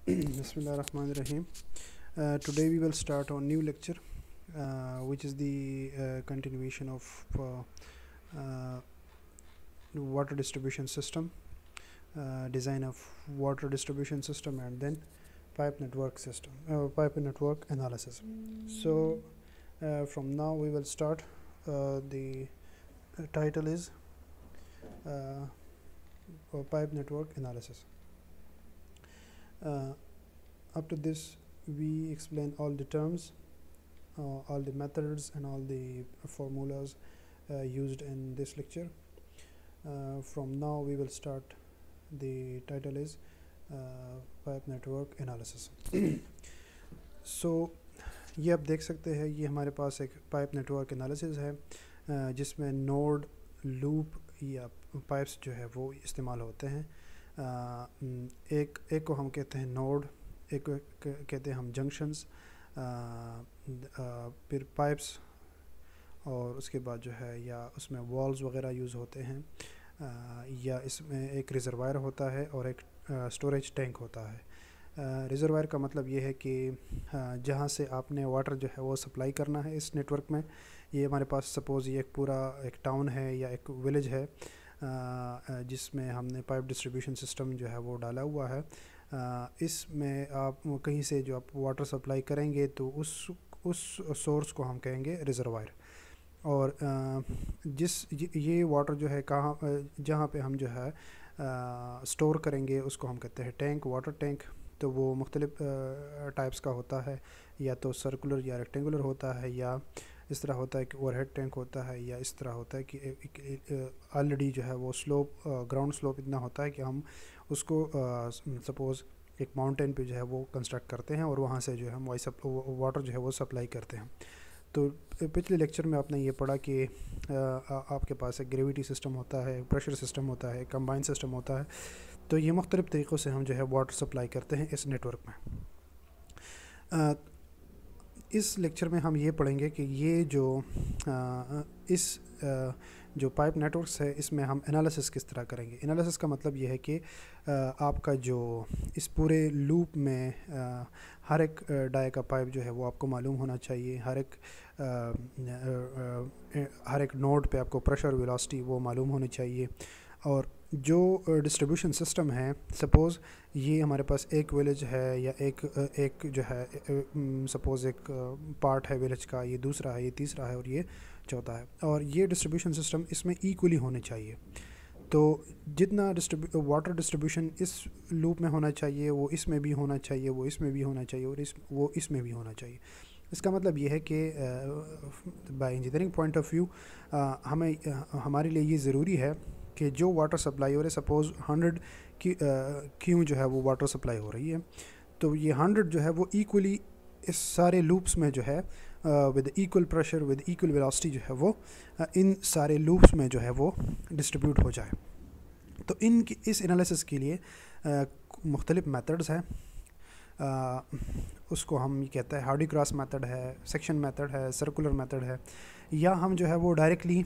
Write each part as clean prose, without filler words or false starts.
Bismillahirrahmanirrahim. Today we will start on new lecture, which is the continuation of water distribution system, design of water distribution system, and then pipe network system, pipe network analysis. So from now we will start. The title is pipe network analysis. Up to this, we explain all the terms, all the methods, and all the formulas used in this lecture. From now, we will start. The title is pipe network analysis. So ये आप देख सकते हैं, ये हमारे पास एक pipe network analysis है जिसमें नोड, लूप या पाइप्स जो है वो इस्तेमाल होते हैं। एक को हम कहते हैं नोड, एक को कहते हैं हम जंक्शंस, फिर पाइप्स, और उसके बाद जो है या उसमें वॉल्स वगैरह यूज़ होते हैं, या इसमें एक रिज़र्वायर होता है और एक स्टोरेज टैंक होता है। रिज़र्वायर का मतलब ये है कि जहाँ से आपने वाटर जो है वो सप्लाई करना है इस नेटवर्क में। ये हमारे पास सपोज़ ये एक पूरा एक टाउन है या एक विलेज है जिसमें हमने पाइप डिस्ट्रीब्यूशन सिस्टम जो है वो डाला हुआ है। इसमें आप कहीं से जो आप वाटर सप्लाई करेंगे तो उस सोर्स को हम कहेंगे रिज़र्वायर। और ये वाटर जो है कहाँ जहाँ पे हम जो है स्टोर करेंगे उसको हम कहते हैं टैंक, वाटर टैंक। तो वो मुख्तलिफ टाइप्स का होता है, या तो सर्कुलर या रेक्टेंगुलर होता है, या इस तरह होता है कि ओवरहेड टैंक होता है, या इस तरह होता है कि ऑलरेडी जो है वो स्लोप, ग्राउंड स्लोप इतना होता है कि हम उसको सपोज़ एक माउंटेन पे जो है वो कंस्ट्रक्ट करते हैं और वहाँ से जो है हम वाटर जो है वो सप्लाई करते हैं। तो पिछले लेक्चर में आपने ये पढ़ा कि आपके पास एक ग्रेविटी सिस्टम होता है, प्रेशर सिस्टम होता है, कंबाइन सिस्टम होता है। तो ये मुख्तलिफ़ तरीक़ों से हम जो है वाटर सप्लाई करते हैं इस नेटवर्क में। इस लेक्चर में हम ये पढ़ेंगे कि ये जो पाइप नेटवर्क्स है इसमें हम एनालिसिस किस तरह करेंगे। एनालिसिस का मतलब ये है कि आपका जो इस पूरे लूप में हर एक डाई का पाइप जो है वो आपको मालूम होना चाहिए। हर एक नोड पे आपको प्रेशर, वेलोसिटी वो मालूम होनी चाहिए। और जो डिस्ट्रीब्यूशन सिस्टम है, सपोज़ ये हमारे पास एक विलेज है या एक जो है सपोज़ एक पार्ट है विलेज का, ये दूसरा है, ये तीसरा है और ये चौथा है। और ये डिस्ट्रीब्यूशन सिस्टम इसमें इक्वली होने चाहिए। तो जितना वाटर डिस्ट्रीब्यूशन इस लूप में होना चाहिए वो इसमें भी होना चाहिए, वो इसमें भी होना चाहिए, और वो इसमें भी होना चाहिए। इसका मतलब ये है कि by engineering point of view हमारे लिए ये ज़रूरी है कि जो वाटर सप्लाई हो रही है, सपोज़ 100 क्यों जो है वो वाटर सप्लाई हो रही है, तो ये 100 जो है वो इक्वली इस सारे लूप्स में जो है with equal pressure, with equal velocity जो है वो इन सारे लूप्स में जो है वो डिस्ट्रीब्यूट हो जाए। तो इस एनालिसिस के लिए मुख्तलिफ मेथड्स हैं। उसको हम ये कहते हैं हार्डी क्रॉस मेथड है, सेक्शन मेथड है, सर्कुलर मेथड है, या हम जो है वो डायरेक्टली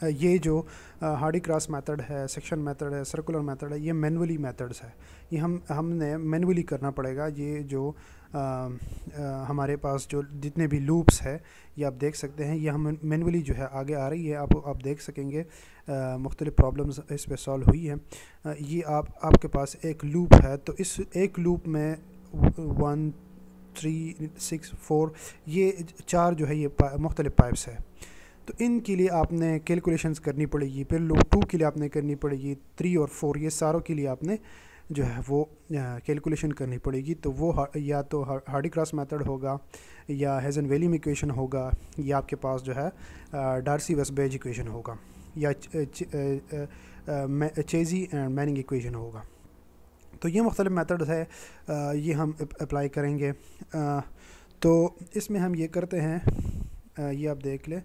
ये जो हार्डी क्रॉस मेथड है, सेक्शन मेथड है, सर्कुलर मेथड है, ये मैनुअली मेथड्स है। ये हमने मैनुअली करना पड़ेगा। ये जो हमारे पास जो जितने भी लूप्स है ये आप देख सकते हैं, ये हम मैनुअली जो है आगे आ रही है। आप देख सकेंगे मुख्तलिफ प्रॉब्लम्स इस पे सॉल्व हुई है। ये आपके पास एक लूप है, तो इस एक लूप में 1, 3, 6, 4 ये 4 जो है ये मुख्तलिफ पाइप्स है। तो इनके लिए आपने कैलकुलेशंस करनी पड़ेगी। फिर लूप 2 के लिए आपने करनी पड़ेगी, 3 और 4 ये सारों के लिए आपने जो है वो कैलकुलेशन करनी पड़ेगी। तो वो या तो हार्डी क्रॉस मेथड होगा, या हेज़न-वेल्यूम इक्वेशन होगा, या आपके पास जो है डार्सी-वेसबेज इक्वेशन होगा, या चेज़ी एंड मैनिंग इक्वेशन होगा। तो ये मुख्तलिफ मेथड्स है, ये हम अप्लाई करेंगे। तो इसमें हम ये करते हैं, ये आप देख लें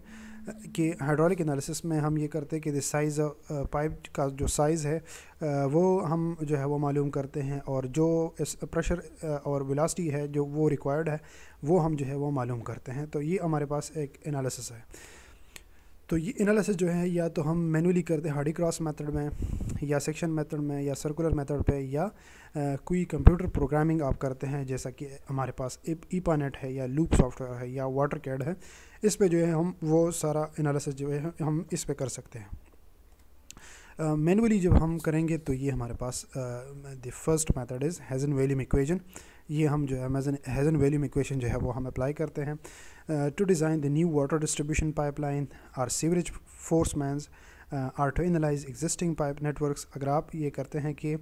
कि हाइड्रोलिक एनालिसिस में हम ये करते हैं कि द साइज़ पाइप का जो साइज़ है वो हम जो है वो मालूम करते हैं, और जो प्रेशर और वेलोसिटी है जो वो रिक्वायर्ड है वो हम जो है वो मालूम करते हैं। तो ये हमारे पास एक एनालिसिस है। तो ये एनालिसिस जो है या तो हम मैनुअली करते हैं हार्डी क्रॉस मेथड में, या सेक्शन मेथड में, या सर्कुलर मेथड पे, या कोई कंप्यूटर प्रोग्रामिंग आप करते हैं, जैसा कि हमारे पास ईपानेट है या लूप सॉफ्टवेयर है या वाटरकैड है। इस पे जो है हम वो सारा एनालिसिस जो है हम इस पे कर सकते हैं। मैनुअली जब हम करेंगे तो ये हमारे पास the first method is Hazen Williams equation. ये हम जो है हेज़न-वेल्यूम इक्वेशन जो है वो हम अप्लाई करते हैं to design the new water distribution pipeline और sewerage force mains or to analyse existing pipe networks. अगर आप ये करते हैं कि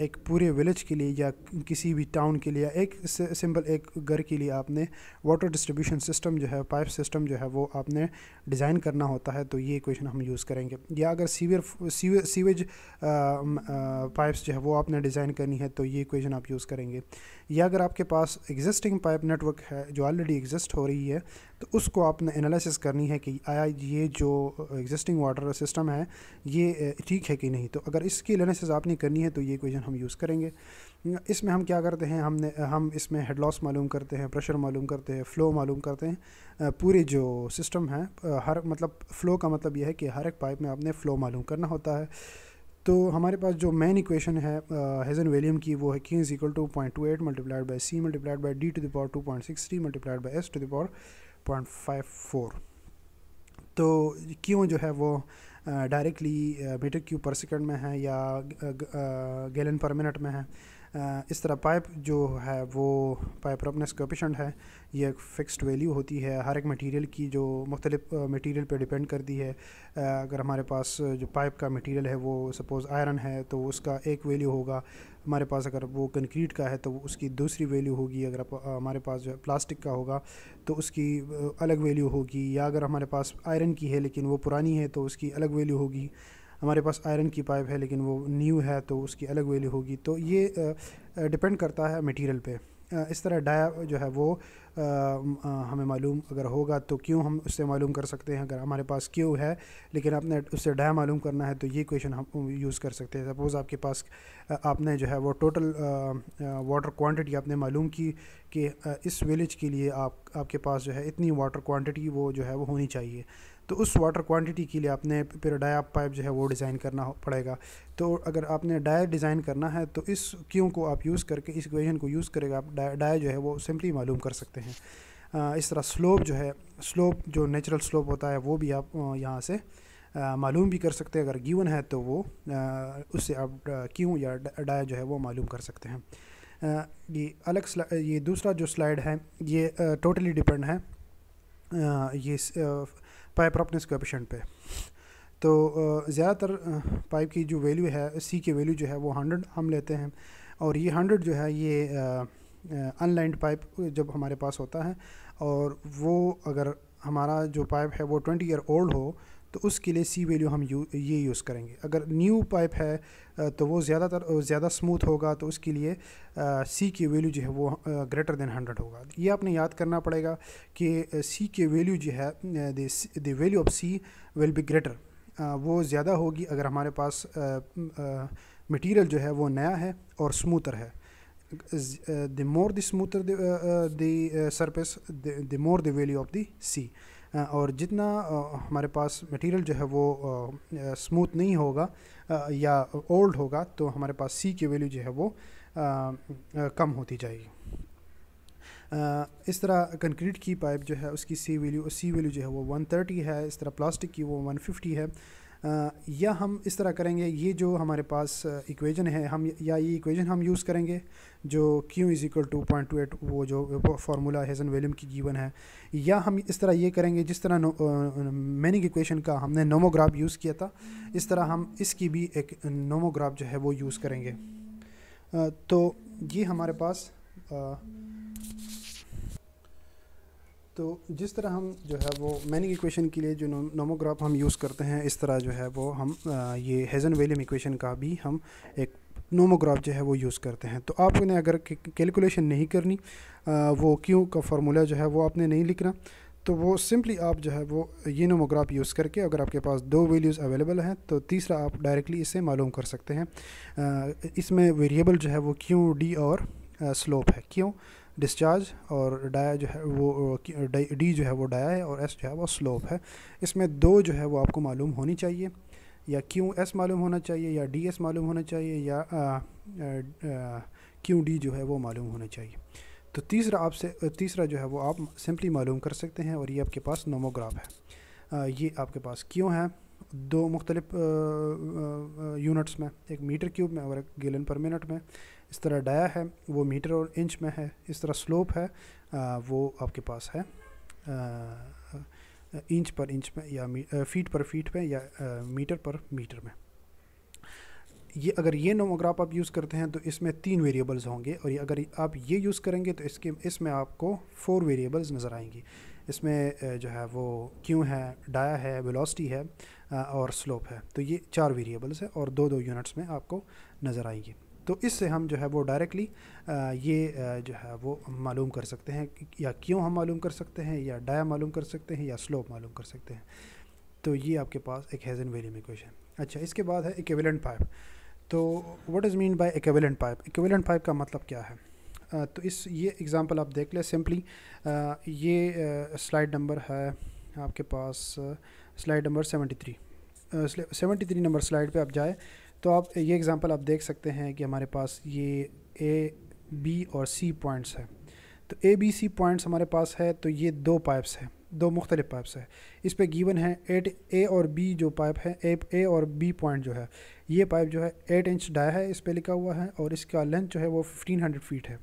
एक पूरे विलेज के लिए या किसी भी टाउन के लिए, एक सिंपल एक घर के लिए आपने वाटर डिस्ट्रीब्यूशन सिस्टम जो है, पाइप सिस्टम जो है वो आपने डिज़ाइन करना होता है, तो ये इक्वेशन हम यूज़ करेंगे। या अगर सीवेज पाइप्स जो है वो आपने डिज़ाइन करनी है तो ये इक्वेशन आप यूज़ करेंगे। या अगर आपके पास एग्जिस्टिंग पाइप नेटवर्क है जो ऑलरेडी एग्जिस्ट हो रही है, तो उसको आपने एनालिसिस करनी है कि आया ये जो एग्जिस्टिंग वाटर सिस्टम है ये ठीक है कि नहीं। तो अगर इसकी एनालिसिस आपने करनी है तो ये इक्वेशन हम यूज़ करेंगे। इसमें हम क्या करते हैं, हम इसमें हेड लॉस मालूम करते हैं, प्रेशर मालूम करते हैं, फ़्लो मालूम करते हैं। पूरे जो सिस्टम है मतलब फ़्लो का मतलब ये है कि हर एक पाइप में आपने फ़्लो मालूम करना होता है। तो हमारे पास जो मेन इक्वेशन है हेज़न-वेल्यूम की वो है Q = 0.28 multiplied by C multiplied by D to the power 2.63 multiplied by S to the power 0.54। तो क्यों जो है वो directly metre cube per second में है या गैलन पर मिनट में है। इस तरह पाइप जो है वो पाइप रफनेस कोएफिशिएंट है, ये एक फ़िक्स्ड वैल्यू होती है हर एक मटेरियल की, जो मुख्तलिफ मटेरियल पे डिपेंड करती है। अगर हमारे पास जो पाइप का मटेरियल है वो सपोज़ आयरन है तो उसका एक वैल्यू होगा, हमारे पास अगर वो कंक्रीट का है तो उसकी दूसरी वैल्यू होगी, अगर हमारे पास जो है प्लास्टिक का होगा तो उसकी अलग वैल्यू होगी, या अगर हमारे पास आयरन की है लेकिन वो पुरानी है तो उसकी अलग वैल्यू होगी, हमारे पास आयरन की पाइप है लेकिन वो न्यू है तो उसकी अलग वैल्यू होगी। तो ये डिपेंड करता है मटेरियल पे। इस तरह डाया जो है वो हमें मालूम अगर होगा तो क्यों हम उससे मालूम कर सकते हैं। अगर हमारे पास क्यों है लेकिन आपने उससे डाया मालूम करना है तो ये क्वेश्चन हम यूज़ कर सकते हैं। सपोज़ आपके पास आपने जो है वो टोटल वाटर क्वांटिटी आपने मालूम की कि इस विलेज के लिए आपके पास जो है इतनी वाटर क्वांटिटी वो जो है वो होनी चाहिए, तो उस वाटर क्वांटिटी के लिए आपने फिर डाया पाइप जो है वो डिज़ाइन करना पड़ेगा। तो अगर आपने डाया डिज़ाइन करना है तो इस क्यों को आप यूज़ करके इस इक्वेशन को यूज़ करेगा आप डाया जो है वो सिंपली मालूम कर सकते हैं। इस तरह स्लोप जो है, स्लोप जो नेचुरल स्लोप होता है वो भी आप यहाँ से मालूम भी कर सकते हैं। अगर गिवन है तो वो उससे आप क्यों या डाया जो है वो मालूम कर सकते हैं। ये दूसरा जो स्लाइड है ये टोटली डिपेंड है ये पाइप रफनेस कोएफिशिएंट पे। तो ज़्यादातर पाइप की जो वैल्यू है C की वैल्यू जो है वो 100 हम लेते हैं, और ये 100 जो है ये अनलाइंड पाइप जब हमारे पास होता है, और वो अगर हमारा जो पाइप है वो 20 ईयर ओल्ड हो तो उसके लिए C वैल्यू हम ये यूज़ करेंगे। अगर न्यू पाइप है तो वो ज़्यादा स्मूथ होगा तो उसके लिए C की वैल्यू जो है वो ग्रेटर देन 100 होगा। ये आपने याद करना पड़ेगा कि C की वैल्यू जो है the value of C will be greater, वो ज़्यादा होगी अगर हमारे पास मटेरियल जो है वो नया है और स्मूथर है। The more the smoother the surface the more the value of the C। और जितना हमारे पास मटेरियल जो है वो स्मूथ नहीं होगा या ओल्ड होगा तो हमारे पास C की वैल्यू जो है वो कम होती जाएगी। इस तरह कंक्रीट की पाइप जो है उसकी C वैल्यू जो है वो 130 है, इस तरह प्लास्टिक की वो 150 है। या हम इस तरह करेंगे, ये जो हमारे पास इक्वेशन है ये इक्वेशन हम यूज़ करेंगे जो Q = 0.28 वो जो फार्मूला हेज़न-वेल्यूम की गिवन है, या हम इस तरह ये करेंगे जिस तरह मैनिंग इक्वेशन का हमने नोमोग्राफ यूज़ किया था, इस तरह हम इसकी भी एक नोमोग्राफ जो है वो यूज़ करेंगे। तो ये हमारे पास तो जिस तरह हम जो है वो मैनिंग इक्वेशन के लिए जो नोमोग्राफ हम यूज़ करते हैं, इस तरह जो है वो हम ये हेज़न-वेल्यूम इक्वेशन का भी हम एक नोमोग्राफ जो है वो यूज़ करते हैं। तो आपने अगर कैलकुलेशन नहीं करनी, वो क्यों का फार्मूला जो है वो आपने नहीं लिखना, तो वो सिंपली आप जो है वो ये नोमोग्राफ यूज़ करके अगर आपके पास 2 वैल्यूज़ अवेलेबल हैं तो तीसरा आप डायरेक्टली इससे मालूम कर सकते हैं। इसमें वेरिएबल जो है वो Q, D और स्लोप है। क्यों डिस्चार्ज, और डाया जो है वो डी जो है वो डाया है, और एस जो है वो स्लोप है। इसमें दो जो है वो आपको मालूम होनी चाहिए, या क्यू एस मालूम होना चाहिए, या डी एस मालूम होना चाहिए, या क्यू डी जो है वो मालूम होना चाहिए। तो तीसरा जो है वो आप सिंपली मालूम कर सकते हैं, और ये आपके पास नोमोग्राफ है। ये आपके पास क्यों है दो मुख्तलिफ यूनिट्स में, एक मीटर क्यूब में और एक गैलन पर मिनट में। इस तरह डाया है वो मीटर और इंच में है। इस तरह स्लोप है वो आपके पास है इंच पर इंच में, या फीट पर फीट में, या मीटर पर मीटर में। ये अगर ये नोमोग्राफ आप यूज़ करते हैं तो इसमें 3 वेरिएबल्स होंगे, और ये अगर आप ये यूज़ करेंगे तो इसमें आपको 4 वेरिएबल्स नज़र आएंगी। इसमें जो है वो क्यों है, डाया है, वेलोसिटी है और स्लोप है। तो ये 4 वेरिएबल्स हैं और 2-2 यूनिट्स में आपको नज़र आएंगी। तो इससे हम जो है वो डायरेक्टली ये जो है वो मालूम कर सकते हैं, या क्यों हम मालूम कर सकते हैं, या डाया मालूम कर सकते हैं, या स्लोप मालूम कर सकते हैं। तो ये आपके पास एक हाइजेनबर्ग इक्वेशन। अच्छा, इसके बाद है इक्विवेलेंट पाइप। तो what is mean by equivalent pipe? Equivalent pipe का मतलब क्या है? तो ये एग्जांपल आप देख लें सिंपली। ये स्लाइड नंबर है आपके पास, स्लाइड नंबर 73 नंबर स्लाइड पे आप जाए तो आप ये एग्जांपल आप देख सकते हैं कि हमारे पास ये ए, बी और सी पॉइंट्स है। तो ए बी सी पॉइंट्स हमारे पास है, तो ये 2 पाइप्स हैं, 2 मुख्तलिफ पाइप्स है। इस पे गिवन है 8 ए और बी जो पाइप है, ए और बी पॉइंट जो है, ये पाइप जो है 8 इंच डाया है, इस पे लिखा हुआ है, और इसका लेंथ जो है वो 1500 फीट है।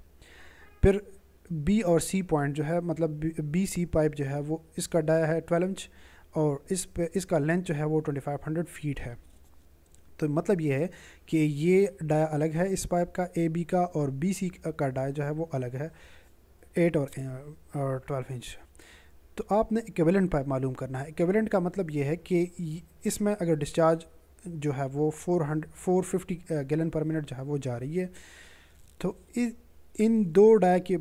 फिर बी और सी पॉइंट जो है, मतलब बी सी पाइप जो है वो इसका डाया है 12 इंच, और इसका लेंथ जो है वो 2500 फीट है। तो मतलब ये है कि ये डाया अलग है इस पाइप का, ए बी का, और बी सी का डाया जो है वो अलग है, 8 और 12 इंच। तो आपने इक्विवेलेंट पाइप मालूम करना है। इक्विवेलेंट का मतलब ये है कि इसमें अगर डिस्चार्ज जो है वो 450 गैलन पर मिनट जो है वो जा रही है, तो इन 2 डाया के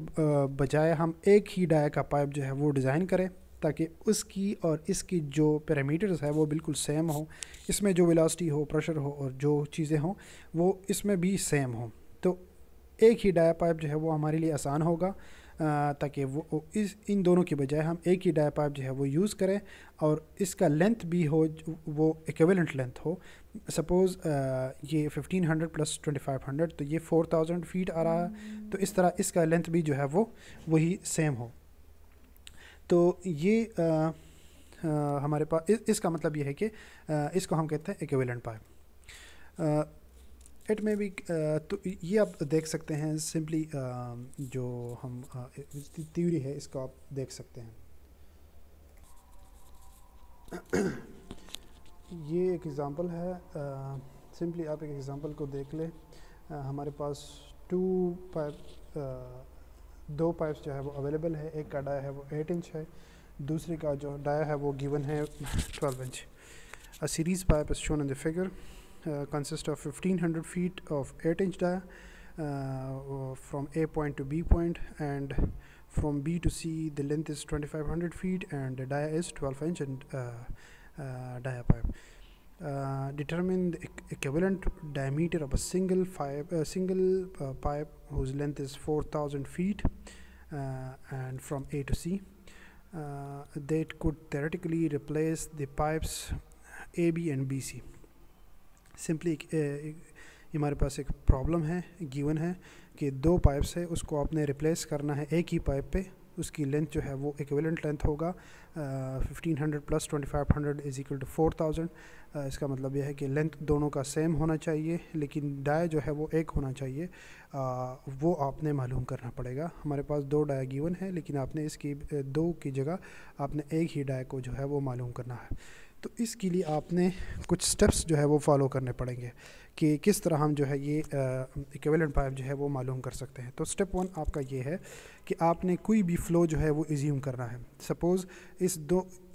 बजाय हम एक ही डाया का पाइप जो है वो डिज़ाइन करें, ताकि उसकी और इसकी जो पैरामीटर्स है वो बिल्कुल सेम हो। इसमें जो वेलोसिटी हो, प्रेशर हो, और जो चीज़ें हों वो इसमें भी सेम हो। तो एक ही डाया पाइप जो है वो हमारे लिए आसान होगा, ताकि वो इन दोनों के बजाय हम एक ही डाया पाइप जो है वो यूज़ करें, और इसका लेंथ भी हो वो इक्विवेलेंट लेंथ हो। सपोज़ ये 1500 प्लस 2500, तो ये 4000 फीट आ रहा है, तो इस तरह इसका लेंथ भी जो है वो वही सेम हो। तो ये हमारे पास इसका मतलब ये है कि इसको हम कहते हैं इक्विवेलेंट पाइप। इट में भी तो ये आप देख सकते हैं सिंपली, जो हम थ्योरी है इसको आप देख सकते हैं। ये एक एग्ज़ाम्पल है, सिंपली आप एक एग्ज़ाम्पल को देख लें। हमारे पास 2 पाइप्स जो है वो अवेलेबल है। एक का डाया है वो 8 इंच है, दूसरे का जो डाया है वो गिवन है 12 inch. A series pipe is shown in the figure, consists of 1500 feet of 8 inch dia from A point to B point, and from B to C the length is 2500 feet and the dia is 12 inch and dia pipe. Determine the equivalent diameter of a single pipe whose length is 4000 feet and from A to C. That could theoretically replace the pipes AB and BC. Simply हमारे पास एक problem है, given है कि 2 pipes है, उसको आपने replace करना है एक ही पाइप पे। उसकी लेंथ जो है वो इक्विवेलेंट लेंथ होगा 1500 प्लस 2500 इज इक्वल टू 4000। इसका मतलब यह है कि लेंथ दोनों का सेम होना चाहिए, लेकिन डाया जो है वो एक होना चाहिए। वो आपने मालूम करना पड़ेगा। हमारे पास 2 डाया गिवन है, लेकिन आपने इसकी 2 की जगह आपने एक ही डाया को जो है वो मालूम करना है। तो इसके लिए आपने कुछ स्टेप्स जो है वो फॉलो करने पड़ेंगे कि किस तरह हम जो है ये इक्विवेलेंट पाइप जो है वो मालूम कर सकते हैं। तो स्टेप 1 आपका ये है कि आपने कोई भी फ़्लो जो है वो एज्यूम करना है। सपोज़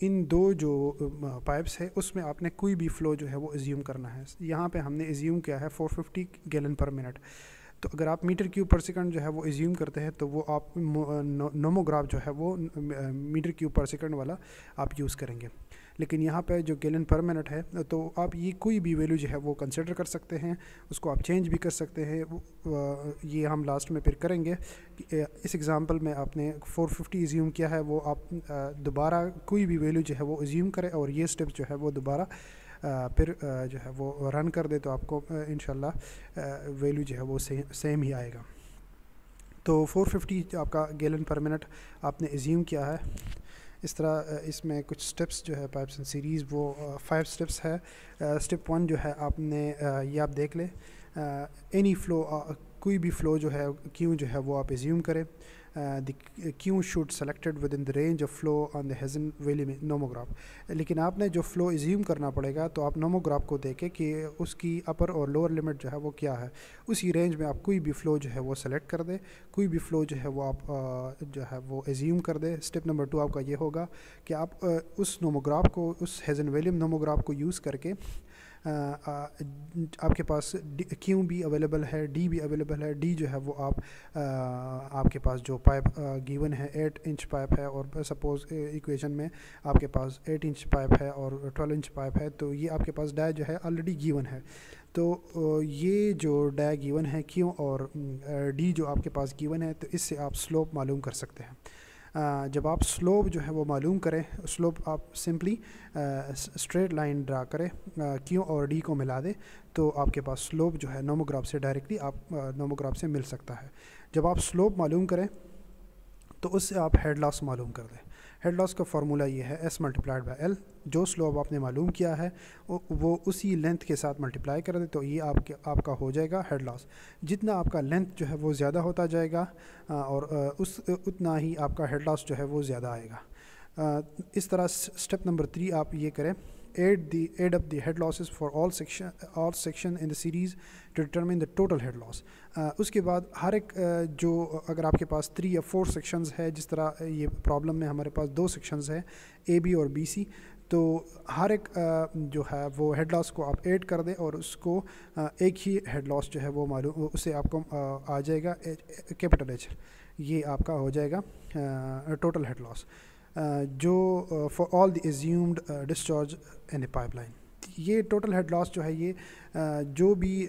इन दो जो पाइप्स है उसमें आपने कोई भी फ़्लो जो है वो एज्यूम करना है। यहाँ पे हमने एज्यूम किया है 450 गैलन पर मिनट। तो अगर आप मीटर क्यूब पर सेकंड जो है वो एज्यूम करते हैं तो वो आप नोमोग्राफ जो है वो मीटर क्यूब पर सेकंड वाला आप यूज़ करेंगे। लेकिन यहाँ पे जो गैलन पर मिनट है, तो आप ये कोई भी वैल्यू जो है वो कंसिडर कर सकते हैं, उसको आप चेंज भी कर सकते हैं। ये हम लास्ट में फिर करेंगे। इस एग्ज़ाम्पल में आपने 450 एज्यूम किया है, वो आप दोबारा कोई भी वैल्यू जो है वो एज्यूम करें और ये स्टेप जो है वो दोबारा फिर जो है वो रन कर दे, तो आपको इंशाल्लाह वैल्यू जो है वो सेम ही आएगा। तो 450 आपका गैलन पर मिनट आपने एज्यूम किया है। इस तरह इसमें कुछ स्टेप्स जो है पाइप्स एंड सीरीज़ वो 5 स्टेप्स है। स्टेप 1 जो है आपने ये आप देख लें, एनी फ़्लो, कोई भी फ़्लो जो है क्यों जो है वो आप एज्यूम करें। The Q should selected within the range of flow on the Hazen वैली नोमोग्राफ। लेकिन आपने जो फ़्लो एज्यूम करना पड़ेगा, तो आप नोमोग्राफ को देखें कि उसकी अपर और लोअर लिमिट जो है वो क्या है, उसी रेंज में आप कोई भी फ़्लो जो है वो सेलेक्ट कर दे, कोई भी फ़्लो जो है वो आप जो है वो एज्यूम कर दे। स्टेप नंबर 2 आपका ये होगा कि आप उस नोमोग्राफ को, उस हेजन वैली नोमोग्राफ को यूज़ करके आपके पास क्यू भी अवेलेबल है, डी भी अवेलेबल है। डी जो है वो आप आपके पास जो पाइप गिवन है 8 इंच पाइप है, और सपोज़ इक्वेशन में आपके पास 8 इंच पाइप है और 12 इंच पाइप है, तो ये आपके पास डाय जो है ऑलरेडी गिवन है। तो ये जो डाय गिवन है क्यू और डी जो आपके पास गिवन है, तो इससे आप स्लोप मालूम कर सकते हैं। जब आप स्लोप जो है वो मालूम करें, स्लोप आप सिंपली स्ट्रेट लाइन ड्रा करें, क्यू और डी को मिला दें, तो आपके पास स्लोप जो है नोमोग्राफ से डायरेक्टली आप नोमोग्राफ से मिल सकता है। जब आप स्लोप मालूम करें तो उससे आप हेड लॉस मालूम कर दें। हेड लॉस का फार्मूला ये है S मल्टीप्लाइड बाय L। जो स्लोप आपने मालूम किया है वो उसी लेंथ के साथ मल्टीप्लाई कर दे, तो ये आपका हो जाएगा हेड लॉस। जितना आपका लेंथ जो है वो ज़्यादा होता जाएगा और उतना ही आपका हेड लॉस जो है वो ज़्यादा आएगा। इस तरह स्टेप नंबर 3 आप ये करें, add up the head losses for all section in the series to determine the total head loss। उसके बाद हर एक जो अगर आपके पास 3 या 4 सेक्शंस है, जिस तरह ये प्रॉब्लम में हमारे पास 2 सेक्शंस है AB और BC, तो हर एक जो है वो हेड लॉस को आप ऐड कर दें और उसको एक ही हेड लॉस जो है वो मालूम, उससे आपको आ जाएगा कैपिटल H। ये आपका हो जाएगा टोटल हेड लॉस जो for all the assumed discharge in A pipeline. ये टोटल हेड लॉस जो है ये जो भी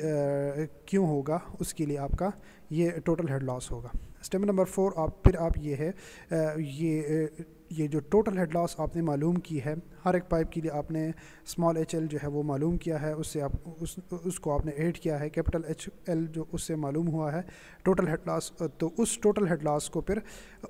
क्यों होगा उसके लिए आपका ये टोटल हेड लॉस होगा। स्टेप नंबर 4 आप ये है ये जो टोटल हेड लॉस आपने मालूम की है, हर एक पाइप के लिए आपने स्मॉल HL जो है वो मालूम किया है, उससे आप उसको आपने ऐड किया है कैपिटल HL जो उससे मालूम हुआ है टोटल हेड लॉस। तो उस टोटल हेड लॉस को फिर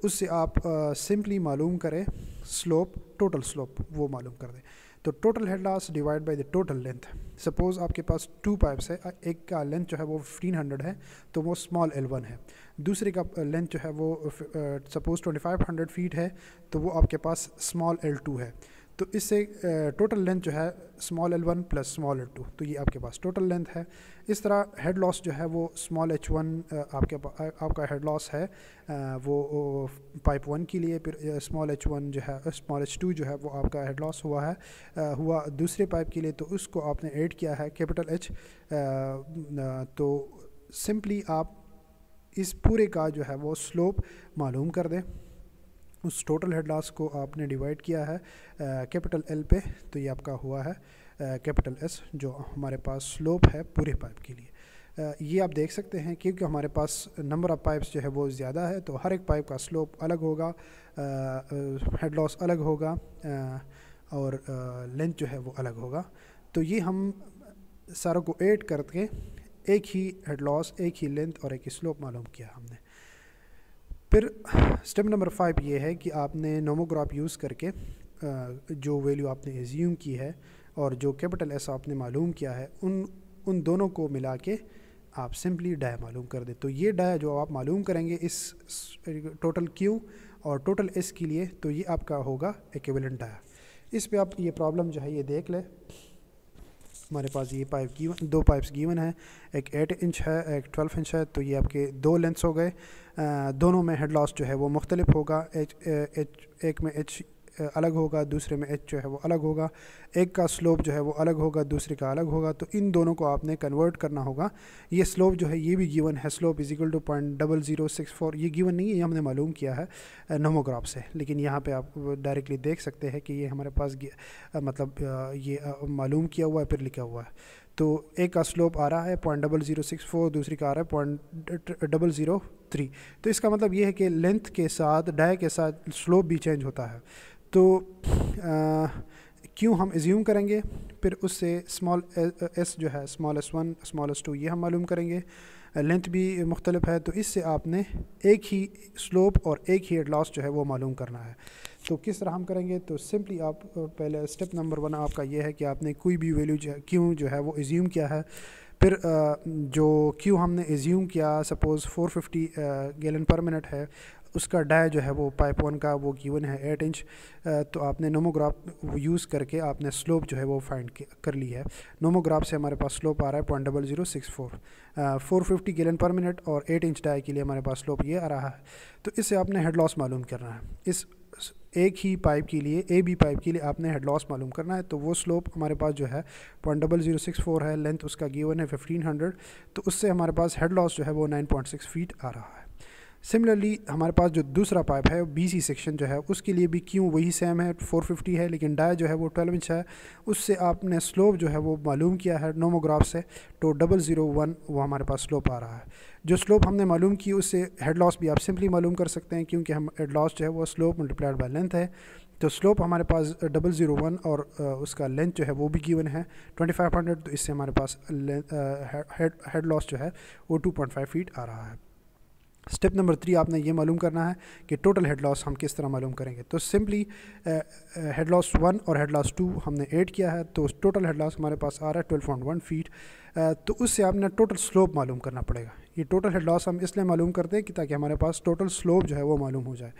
उससे आप सिंपली मालूम करें स्लोप, टोटल स्लोप वो मालूम कर दें। तो total head loss divide by the total length. Suppose आपके पास 2 पाइप्स है, एक का लेंथ जो है वो 1500 है, तो वो स्मॉल L1 है। दूसरे का लेंथ जो है वो सपोज़ 2500 फीट है, तो वो आपके पास स्मॉल L2 है। तो इससे टोटल लेंथ जो है small L1 plus small L2, तो ये आपके पास टोटल लेंथ है। इस तरह हेड लॉस जो है वो स्मॉल H1 आपका हेड लॉस है वो पाइप 1 के लिए, फिर स्मॉल H1 जो है स्मॉल H2 जो है वो आपका हेड लॉस हुआ दूसरे पाइप के लिए, तो उसको आपने ऐड किया है कैपिटल H। तो सिंपली आप इस पूरे का जो है वो स्लोप मालूम कर दें, उस टोटल हेड लॉस को आपने डिवाइड किया है कैपिटल L पे, तो ये आपका हुआ है कैपिटल S जो हमारे पास स्लोप है पूरे पाइप के लिए। ये आप देख सकते हैं क्योंकि हमारे पास नंबर ऑफ़ पाइप्स जो है वो ज़्यादा है, तो हर एक पाइप का स्लोप अलग होगा, हेड लॉस अलग होगा और लेंथ जो है वो अलग होगा। तो ये हम सारों को ऐड करके एक ही हेड लॉस, एक ही लेंथ और एक ही स्लोप मालूम किया हमने। फिर स्टेप नंबर 5 ये है कि आपने नोमोग्राफ यूज़ करके जो वैल्यू आपने एज्यूम की है और जो कैपिटल S आपने मालूम किया है, उन दोनों को मिला के आप सिंपली डाया मालूम कर दें। तो ये डाया जो आप मालूम करेंगे इस टोटल Q और टोटल S के लिए, तो ये आपका होगा इक्विवेलेंट डाया। इस पे आप ये प्रॉब्लम जो है ये देख लें। हमारे पास ये पाइप गिवन, 2 पाइप्स गिवन है, एक 8 इंच है, एक 12 इंच है, तो ये आपके 2 लेंथ्स हो गए। दोनों में हेड लॉस जो है वो मुख्तलिफ होगा। एक में अलग होगा, दूसरे में एच जो है वो अलग होगा, एक का स्लोप जो है वो अलग होगा, दूसरे का अलग होगा। तो इन दोनों को आपने कन्वर्ट करना होगा। ये स्लोप जो है ये भी गिवन है, स्लोप इज इक्वल टू 0.0064। ये गिवन नहीं है, ये हमने मालूम किया है नोमोग्राफ से, लेकिन यहाँ पे आप डायरेक्टली देख सकते हैं कि ये हमारे पास मतलब ये मालूम किया हुआ है, फिर लिखा हुआ है। तो एक का स्लोप आ रहा है 0.0064, दूसरी का आ रहा है 0.003। तो इसका मतलब ये है कि लेंथ के साथ, डाय के साथ स्लोप भी चेंज होता है। तो क्यों हम एज्यूम करेंगे, फिर उससे स्मॉल एस जो है, स्मॉल s1 स्मॉल s2 ये हम मालूम करेंगे। लेंथ भी मुख्तलिफ है, तो इससे आपने एक ही स्लोप और एक ही हेड लॉस जो है वो मालूम करना है। तो किस तरह हम करेंगे, तो सिंपली आप पहले स्टेप नंबर 1 आपका ये है कि आपने कोई भी वैल्यू क्यों जो है वो एज्यूम किया है। फिर जो क्यों हमने एज्यूम किया, सपोज़ 450 गैलन पर मिनट है, उसका डाय जो है वो पाइप 1 का वो गिवन है 8 इंच। तो आपने नोमोग्राफ यूज़ करके आपने स्लोप जो है वो फाइंड कर ली है। नोमोग्राफ से हमारे पास स्लोप आ रहा है 0.0064, 450 गैलन पर मिनट और 8 इंच डाय के लिए हमारे पास स्लोप ये आ रहा है। तो इससे आपने हेड लॉस मालूम करना है। इस एक ही पाइप के लिए, ए बी पाइप के लिए आपने हेड लॉस मालूम करना है। तो वो स्लोप हमारे पास जो है 0.0064 है, लेंथ उसका गिवन है 1500। तो उससे हमारे पास हेड लॉस जो है वो 9.6 फीट आ रहा है। सिमिलरली हमारे पास जो दूसरा पाइप है BC सेक्शन जो है, उसके लिए भी क्यों वही सेम है, 450 है, लेकिन डाय जो है वो 12 इंच है। उससे आपने स्लोप जो है वो मालूम किया है नोमोग्राफ से, तो 001 वो हमारे पास स्लोप आ रहा है। जो स्लोप हमने मालूम की उससे हेड लॉस भी आप सिंपली मालूम कर सकते हैं, क्योंकि हम हेड लॉस जो है वो स्लोप मल्टीप्लाइड बाय लेंथ है। तो स्लोप हमारे पास 001 और उसका लेंथ जो है वो भी गिवन है 2500। तो इससे हमारे पास हेड लॉस जो है वो 2.5 फीट आ रहा है। स्टेप नंबर 3 आपने ये मालूम करना है कि टोटल हेड लॉस हम किस तरह मालूम करेंगे। तो सिंपली हेड लॉस 1 और हेड लॉस 2 हमने ऐड किया है, तो टोटल हेड लॉस हमारे पास आ रहा है 12.1 फीट। तो उससे आपने टोटल स्लोप मालूम करना पड़ेगा। ये टोटल हेड लॉस हम इसलिए मालूम करते हैं कि ताकि हमारे पास टोटल स्लोप जो है वो मालूम हो जाए।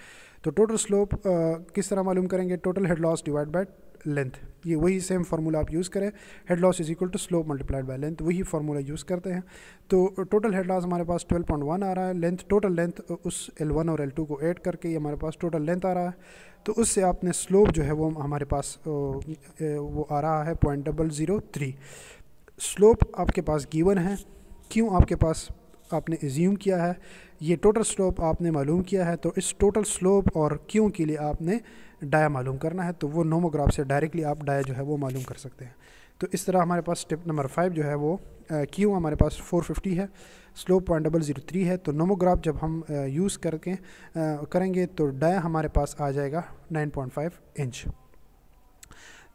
तो टोटल स्लोप किस तरह मालूम करेंगे, total head loss divide by length. ये वही सेम फार्मूला आप यूज़ करें, head loss is equal to slope multiplied by length, वही फार्मूला यूज़ करते हैं। तो टोटल हेड लॉस हमारे पास 12.1 आ रहा है। लेंथ, टोटल लेंथ उस L1 और L2 को ऐड करके ये हमारे पास टोटल लेंथ आ रहा है। तो उससे आपने स्लोप जो है वो हमारे पास वो आ रहा है 0.003। स्लोप आपके पास गिवन है, क्यों आपके पास आपने एज्यूम किया है, ये टोटल स्लोप आपने मालूम किया है। तो इस टोटल स्लोप और क्यों के लिए आपने डाया मालूम करना है, तो वो नोमोग्राफ से डायरेक्टली आप डाया जो है वो मालूम कर सकते हैं। तो इस तरह हमारे पास स्टेप नंबर 5 जो है वो क्यों हमारे पास 450 है, स्लोप 0.003 है। तो नोमोग्राफ जब हम यूज़ करके करेंगे तो डाया हमारे पास आ जाएगा 9.5 इंच।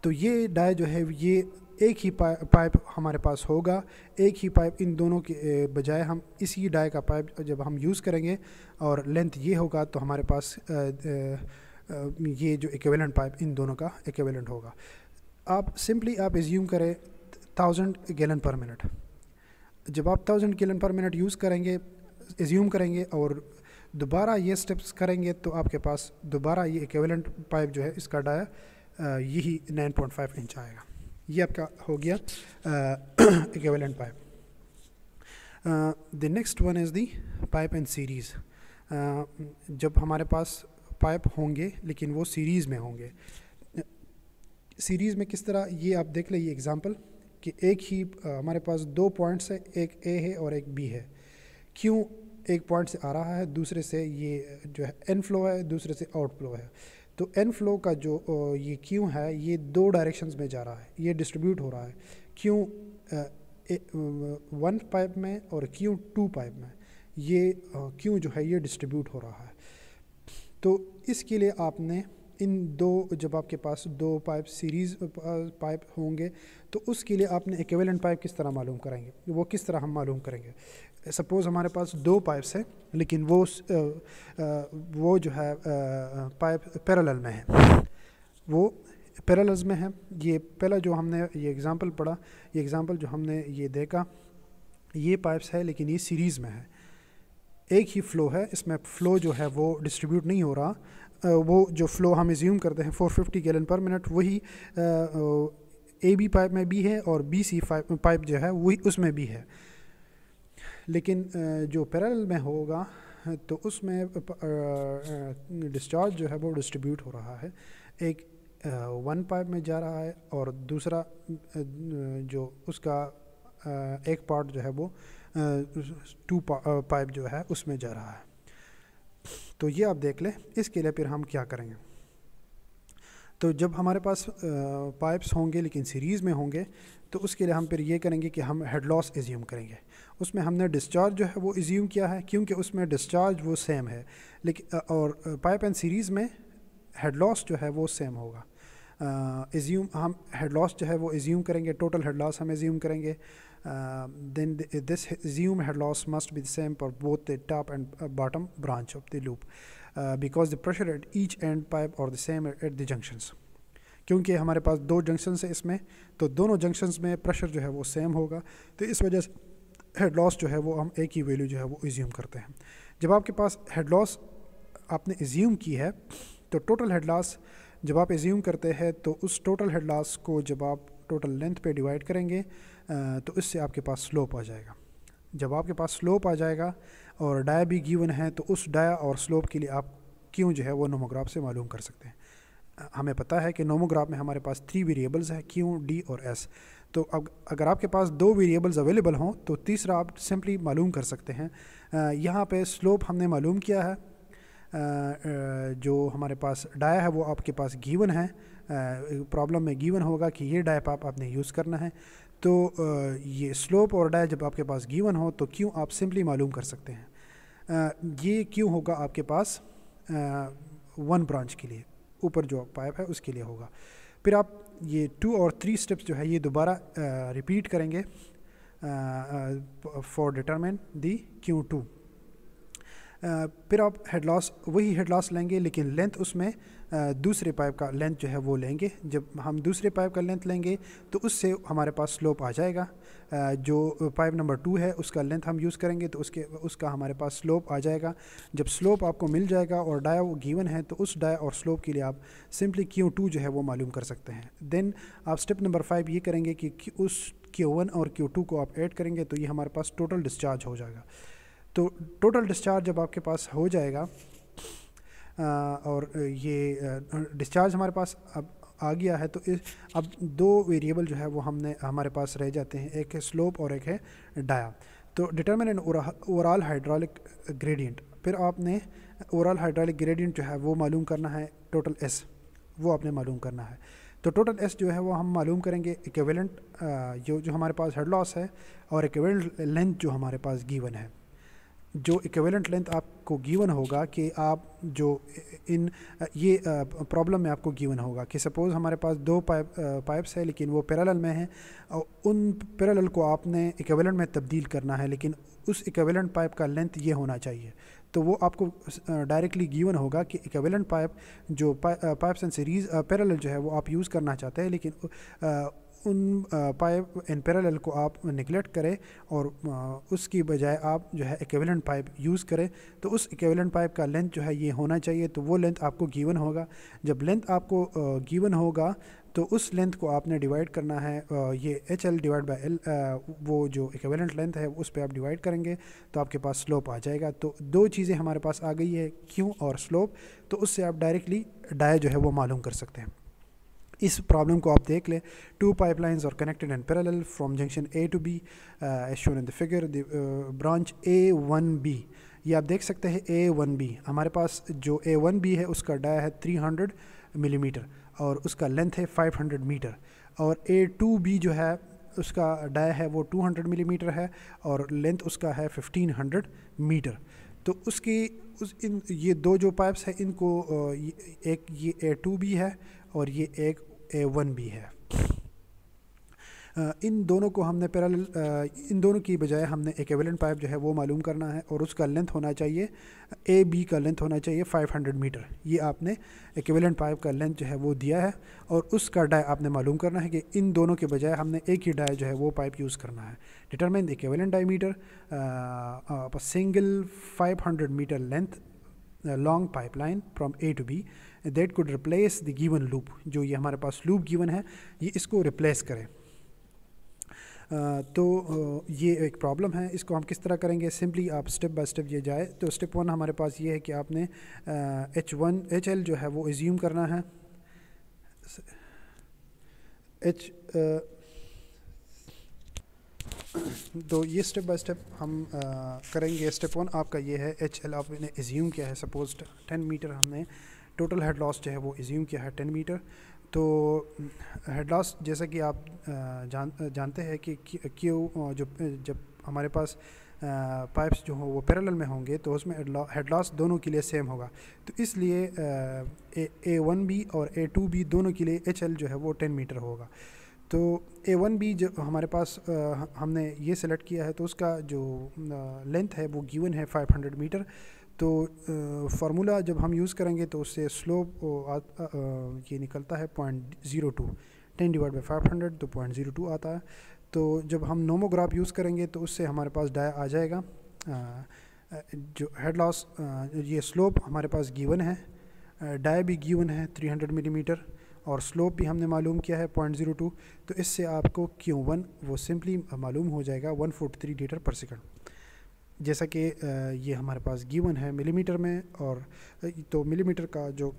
तो ये डाया जो है ये एक ही पाइप हमारे पास होगा, एक ही पाइप इन दोनों के बजाय हम इसी डाई का पाइप जब हम यूज़ करेंगे और लेंथ ये होगा, तो हमारे पास ये जो इक्विवेलेंट पाइप इन दोनों का इक्विवेलेंट होगा। आप सिंपली आप एज्यूम करें 1000 गैलन पर मिनट। जब आप 1000 गैलन पर मिनट यूज़ करेंगे, एज्यूम करेंगे और दोबारा ये स्टेप्स करेंगे, तो आपके पास दोबारा ये इक्विवेलेंट पाइप जो है इसका डाया यही 9.5 इंच आएगा। ये आपका हो गया equivalent pipe. The next one is the pipe in series. जब हमारे पास पाइप होंगे लेकिन वो सीरीज़ में होंगे, सीरीज़ में किस तरह, ये आप देख लें ये एग्जांपल कि एक ही हमारे पास 2 पॉइंट्स है, एक ए है और एक बी है। क्यों एक पॉइंट से आ रहा है, दूसरे से ये जो है इन फ्लो है, दूसरे से आउट फ्लो है। तो एन फ्लो का जो ये क्यों है ये 2 डायरेक्शंस में जा रहा है, ये डिस्ट्रीब्यूट हो रहा है। क्यों 1 पाइप में और क्यों 2 पाइप में, ये क्यों जो है ये डिस्ट्रीब्यूट हो रहा है। तो इसके लिए आपने इन दो, जब आपके पास 2 पाइप सीरीज़ पाइप होंगे तो उसके लिए आपने इक्विवेलेंट पाइप किस तरह मालूम करेंगे, वो किस तरह हम मालूम करेंगे। सपोज़ हमारे पास 2 पाइप्स हैं लेकिन वो जो है पाइप पैरेलल में है, वो पैरेलल्स में है। ये पहला जो हमने ये एग्ज़ाम्पल पढ़ा, ये एग्ज़ाम्पल जो हमने ये देखा, ये पाइप्स है लेकिन ये सीरीज़ में है, एक ही फ़्लो है, इसमें फ़्लो जो है वो डिस्ट्रीब्यूट नहीं हो रहा। वो जो फ़्लो हम एज्यूम करते हैं 450 गैलन पर मिनट, वही ए बी पाइप में भी है और बी सी पाइप जो है वही उसमें भी है। लेकिन जो पैरेलल में होगा तो उसमें डिस्चार्ज जो है वो डिस्ट्रीब्यूट हो रहा है। एक वन पाइप में जा रहा है और दूसरा जो उसका एक पार्ट जो है वो टू पाइप जो है उसमें जा रहा है। तो ये आप देख लें। इसके लिए फिर हम क्या करेंगे, तो जब हमारे पास पाइप्स होंगे लेकिन सीरीज़ में होंगे तो उसके लिए हम फिर ये करेंगे कि हम हेड लॉस एज्यूम करेंगे। उसमें हमने डिस्चार्ज जो है वो एज्यूम किया है क्योंकि उसमें डिस्चार्ज वो सेम है, लेकिन और पाइप एंड सीरीज़ में हेड लॉस जो है वो सेम होगा। एज्यूम हम हेड लॉस जो है वो एज्यूम करेंगे, टोटल हेड लॉस हम एज्यूम करेंगे। then this assumed head loss must be the same for both the top and bottom branch of the loop because the pressure at each end pipe are the same at the junctions। क्योंकि हमारे पास दो junctions है इसमें, तो दोनों junctions में pressure जो है वो सेम होगा, तो इस वजह से हेड लॉस जो है वो हम एक ही वैल्यू जो है वो एज्यूम करते हैं। जब आपके पास हेड लॉस आपने एज्यूम की है तो टोटल हेड लॉस जब आप एज्यूम करते हैं तो उस टोटल हेड लॉस को जब आप टोटल लेंथ पे डिवाइड करेंगे तो इससे आपके पास स्लोप आ जाएगा। जब आपके पास स्लोप आ जाएगा और डाया भी गिवन है तो उस डाया और स्लोप के लिए आप क्यों जो है वो नोमोग्राफ से मालूम कर सकते हैं। हमें पता है कि नोमोग्राफ में हमारे पास 3 वेरिएबल्स हैं, क्यू, डी और एस। तो अब अगर आपके पास 2 वेरिएबल्स अवेलेबल हों तो तीसरा आप सिंपली मालूम कर सकते हैं। यहाँ पे स्लोप हमने मालूम किया है, जो हमारे पास डाया है वो आपके पास गिवन है, प्रॉब्लम में गिवन होगा कि ये डाया पाप आपने यूज़ करना है। तो ये स्लोप और डाया जब आपके पास गिवन हो तो क्यों आप सिंपली मालूम कर सकते हैं। ये क्यों होगा आपके पास 1 ब्रांच के लिए, ऊपर जो पाइप है उसके लिए होगा। फिर आप ये 2 और 3 स्टेप्स जो है ये दोबारा रिपीट करेंगे फॉर डिटरमिन दी Q2। फिर आप हेड लॉस वही हेड लॉस लेंगे लेकिन लेंथ उसमें दूसरे पाइप का लेंथ जो है वो लेंगे। जब हम दूसरे पाइप का लेंथ लेंगे तो उससे हमारे पास स्लोप आ जाएगा। जो पाइप नंबर 2 है उसका लेंथ हम यूज़ करेंगे तो उसका हमारे पास स्लोप आ जाएगा। जब स्लोप आपको मिल जाएगा और डाया वो गिवन है तो उस डाया और स्लोप के लिए आप सिंपली Q2 जो है वो मालूम कर सकते हैं। देन आप स्टेप नंबर 5 ये करेंगे कि उस Q1 और Q2 को आप ऐड करेंगे तो ये हमारे पास टोटल डिस्चार्ज हो जाएगा। तो टोटल डिस्चार्ज जब आपके पास हो जाएगा और ये डिस्चार्ज हमारे पास अब आ गया है तो अब 2 वेरिएबल जो है वो हमारे पास रह जाते हैं, एक है स्लोप और एक है डाया। तो determine an overall hydraulic gradient, फिर आपने ओवरऑल हाइड्रोलिक ग्रेडियंट जो है वो मालूम करना है, टोटल एस वो आपने मालूम करना है। तो टोटल एस जो है वो हम मालूम करेंगे इक्विवेलेंट जो हमारे पास हेड लॉस है और इक्विवेलेंट लेंथ जो हमारे पास गिवन है। जो इक्विवेलेंट लेंथ आपको गिवन होगा कि आप जो इन ये प्रॉब्लम में आपको गिवन होगा कि सपोज़ हमारे पास 2 पाइप्स है लेकिन वो पैरेलल में हैं और उन पैरेलल को आपने इक्विवेलेंट में तब्दील करना है, लेकिन उस इक्विवेलेंट पाइप का लेंथ ये होना चाहिए। तो वो आपको डायरेक्टली गिवन होगा कि इक्विवेलेंट पाइप जो पाइप्स एंड सीरीज़ पैरेलल जो है वो आप यूज़ करना चाहते हैं, लेकिन उन पाइप इन पैरेलल को आप निगलेक्ट करें और उसकी बजाय आप जो है इक्विवेलेंट पाइप यूज़ करें। तो उस इक्विवेलेंट पाइप का लेंथ जो है ये होना चाहिए, तो वो लेंथ आपको गिवन होगा। जब लेंथ आपको गिवन होगा तो उस लेंथ को आपने डिवाइड करना है, ये HL डिवाइड बाय L वो जो इक्विवेलेंट लेंथ है उस पर आप डिवाइड करेंगे तो आपके पास स्लोप आ जाएगा। तो 2 चीज़ें हमारे पास आ गई है, क्यू और स्लोप, तो उससे आप डायरेक्टली डाया जो है वो मालूम कर सकते हैं। इस प्रॉब्लम को आप देख लें। 2 pipelines are connected in parallel from junction A to B as shown in the figure, the branch A1B। ये आप देख सकते हैं A1B, हमारे पास जो A1B है उसका डाया है 300 मिलीमीटर और उसका लेंथ है 500 मीटर, और A2B जो है उसका डाया है वो 200 मिलीमीटर है और लेंथ उसका है 1500 मीटर। तो ये 2 जो पाइप्स हैं इनको एक ये A2B है और ये एक A1B है। इन दोनों को हमने पैरेलल इन दोनों की बजाय हमने इक्विवेलेंट पाइप जो है वो मालूम करना है और उसका लेंथ होना चाहिए AB का लेंथ होना चाहिए 500 मीटर। ये आपने इक्विवेलेंट पाइप का लेंथ जो है वो दिया है और उसका डाय आपने मालूम करना है कि इन दोनों के बजाय हमने एक ही डाय जो है वो पाइप यूज़ करना है। Determine the equivalent diameter single 500 metre length long pipeline from A to B that could replace the given loop. जो ये हमारे पास लूप गिवन है ये इसको रिप्लेस करें। तो ये एक प्रॉब्लम है, इसको हम किस तरह करेंगे, सिंपली आप स्टेप बाय स्टेप ये जाए। तो स्टेप 1 हमारे पास ये है कि आपने HL जो है वो एज्यूम करना है, एच तो ये स्टेप बाय स्टेप हम करेंगे। स्टेप 1 आपका ये है एच एल आपने एज्यूम किया है, सपोज 10 मीटर हमने टोटल हेड लॉस जो है वो एज्यूम किया है 10 मीटर। तो हेड लॉस जैसा कि आप जानते हैं कि क्यों जब हमारे पास पाइप्स जो हो वो पैरेलल में होंगे तो उसमें हेड लॉस दोनों के लिए सेम होगा। तो इसलिए A1B और A2B दोनों के लिए HL जो है वो 10 मीटर होगा। तो A1B जो हमारे पास हमने ये सेलेक्ट किया है तो उसका जो लेंथ है वो गिवन है 500 मीटर। तो फार्मूला जब हम यूज़ करेंगे तो उससे स्लोप ये निकलता है 0.02, 10 डिवाइड बाई 500 तो 0.02 आता है। तो जब हम नोमोग्राफ यूज़ करेंगे तो उससे हमारे पास डाया आ जाएगा। जो हेड लॉस ये स्लोप हमारे पास गिवन है, डाया भी गिवन है 300 मिलीमीटर और स्लोप भी हमने मालूम किया है 0.02। तो इससे आपको Q1 वो सिंपली मालूम हो जाएगा 143 लीटर पर सेकंड। जैसा कि ये हमारे पास गिवन है मिलीमीटर में, और तो मिलीमीटर का जो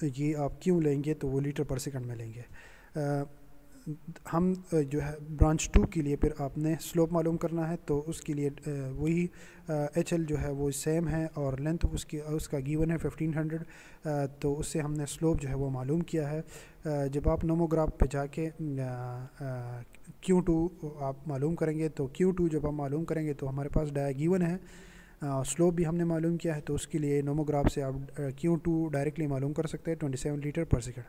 ये आप क्यों लेंगे तो वो लीटर पर सेकंड में लेंगे। हम जो है ब्रांच 2 के लिए फिर आपने स्लोप मालूम करना है, तो उसके लिए वही HL जो है वो सेम है और लेंथ उसका गिवन है 1500। तो उससे हमने स्लोप जो है वो मालूम किया है। जब आप नोमोग्राफ पे जाके Q2 आप मालूम करेंगे तो Q2 जब आप मालूम करेंगे तो हमारे पास डाया गिवन है, स्लोप भी हमने मालूम किया है। तो उसके लिए नोमोग्राफ से आप Q2 डायरेक्टली मालूम कर सकते हैं 27 litre per second.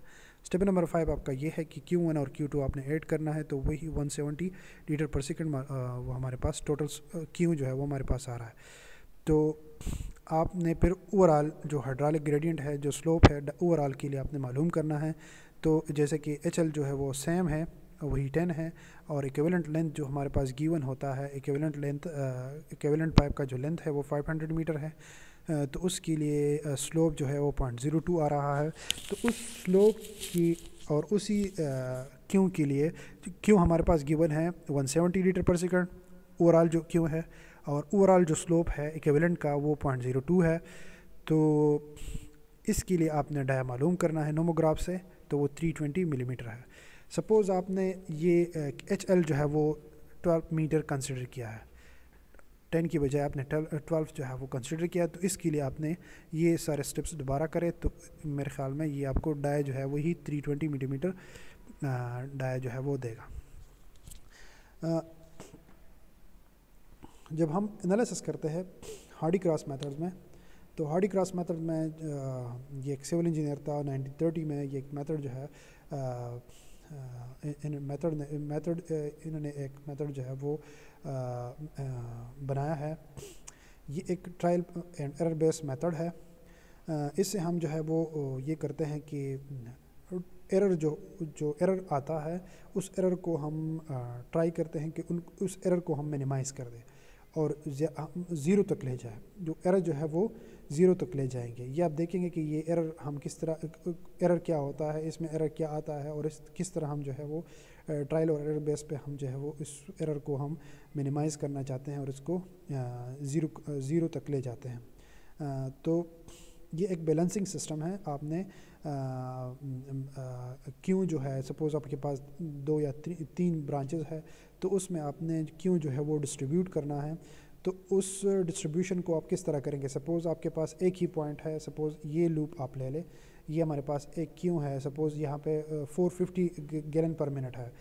Step number 5 आपका ये है कि Q1 और Q2 आपने ऐड करना है, तो वही 170 लीटर पर सेकंड वो हमारे पास टोटल Q जो है वो हमारे पास आ रहा है। तो आपने फिर ओवरऑल जो हाइड्रोलिक ग्रेडियंट है, जो स्लोप है ओवरऑल के लिए आपने मालूम करना है। तो जैसे कि HL जो है वो सेम है, वही 10 है, और इक्विवेलेंट लेंथ जो हमारे पास गिवन होता है, इक्विवेलेंट पाइप का जो लेंथ है वो 500 मीटर है। तो उसके लिए स्लोप जो है वो 0.02 आ रहा है। तो उस स्लोप की और उसी क्यू के लिए क्यू हमारे पास गिवन है 170 लीटर पर सेकंड ओवरऑल जो क्यू है, और ओवरऑल जो स्लोप है इक्विवेलेंट का वो 0.02 है। तो इसके लिए आपने डाया मालूम करना है नोमोग्राफ से, तो वो 320 मिलीमीटर है। सपोज़ आपने ये HL जो है वो 12 मीटर कंसिडर किया है, 10 की बजाय आपने 12 जो है वो कंसिडर किया, तो इसके लिए आपने ये सारे स्टेप्स दोबारा करें तो मेरे ख्याल में ये आपको डाया जो है वही 320 मिलीमीटर डाया जो है वो देगा। जब हम एनालिसिस करते हैं हार्डी क्रॉस मेथड में, तो हार्डी क्रॉस मेथड में ये एक सिविल इंजीनियर था 1930 में, ये एक मेथड जो है इन्होंने एक मेथड जो है वो बनाया है। ये एक trial and error based method है। इससे हम जो है वो ये करते हैं कि एरर जो एरर आता है उस एरर को हम ट्राई करते हैं कि उस एरर को हम मिनिमाइज़ कर दें और ज़ीरो तक ले जाए। जो एरर जो है वो ज़ीरो तक ले जाएंगे। ये आप देखेंगे कि ये एरर हम किस तरह, एरर क्या होता है, इसमें एरर क्या आता है, और किस तरह हम जो है वो ट्रायल और एरर बेस पे हम जो है वो इस एरर को हम मिनिमाइज़ करना चाहते हैं और इसको ज़ीरो तक ले जाते हैं। तो ये एक बैलेंसिंग सिस्टम है। आपने क्यों जो है, सपोज़ आपके पास 2 या 3 ब्रांचेस है, तो उसमें आपने क्यों जो है वो डिस्ट्रीब्यूट करना है। तो उस डिस्ट्रीब्यूशन को आप किस तरह करेंगे। सपोज़ आपके पास एक ही पॉइंट है, सपोज़ ये लूप आप ले लें, ये हमारे पास एक क्यों है, सपोज़ यहाँ पे 450 गैलन पर मिनट है।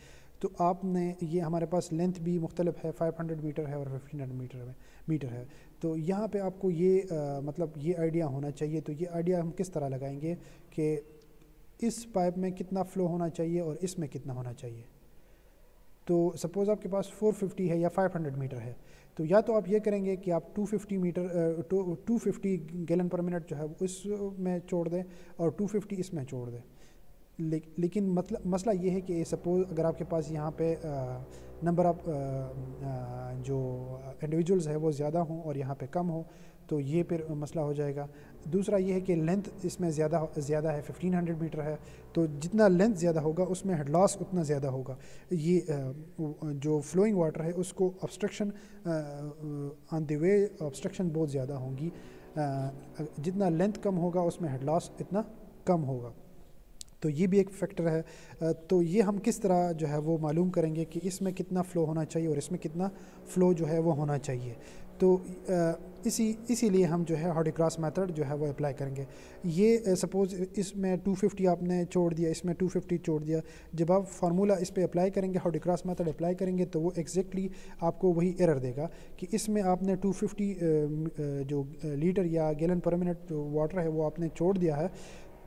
तो आपने ये हमारे पास लेंथ भी मुख्तलिफ है, 500 मीटर है और 1500 मीटर है। तो यहाँ पे आपको ये मतलब ये आइडिया होना चाहिए। तो ये आइडिया हम किस तरह लगाएंगे कि इस पाइप में कितना फ़्लो होना चाहिए और इसमें कितना होना चाहिए। तो सपोज़ आपके पास 450 है या 500 मीटर है, तो या तो आप ये करेंगे कि आप 250 गैलन पर मिनट जो है इसमें छोड़ दें और 250 इसमें छोड़ दें। लेकिन मतलब मसला ये है कि सपोज़ अगर आपके पास यहाँ पे नंबर ऑफ़ जो इंडिविजुअल्स है वो ज़्यादा हों और यहाँ पे कम हो, तो ये फिर मसला हो जाएगा। दूसरा ये है कि लेंथ इसमें ज़्यादा है, 1500 मीटर है, तो जितना लेंथ ज़्यादा होगा उसमें हेड लॉस उतना ज़्यादा होगा। ये जो फ्लोइंग वाटर है उसको obstruction on the way obstruction बहुत ज़्यादा होंगी। जितना लेंथ कम होगा उसमें हेड लॉस इतना कम होगा। तो ये भी एक फैक्टर है। तो ये हम किस तरह जो है वो मालूम करेंगे कि इसमें कितना फ़्लो होना चाहिए और इसमें कितना फ़्लो जो है वो होना चाहिए। तो इसीलिए हम जो है हार्डी क्रॉस मेथड जो है वो अप्लाई करेंगे। ये सपोज़ इसमें 250 आपने छोड़ दिया, इसमें 250 छोड़ दिया, जब आप फार्मूला इस पे अप्लाई करेंगे, हार्डी क्रॉस मेथड अप्लाई करेंगे, तो वो एग्जैक्टली आपको वही एरर देगा कि इसमें आपने 250 जो लीटर या गैलन पर मिनट जो वाटर है वो आपने छोड़ दिया है,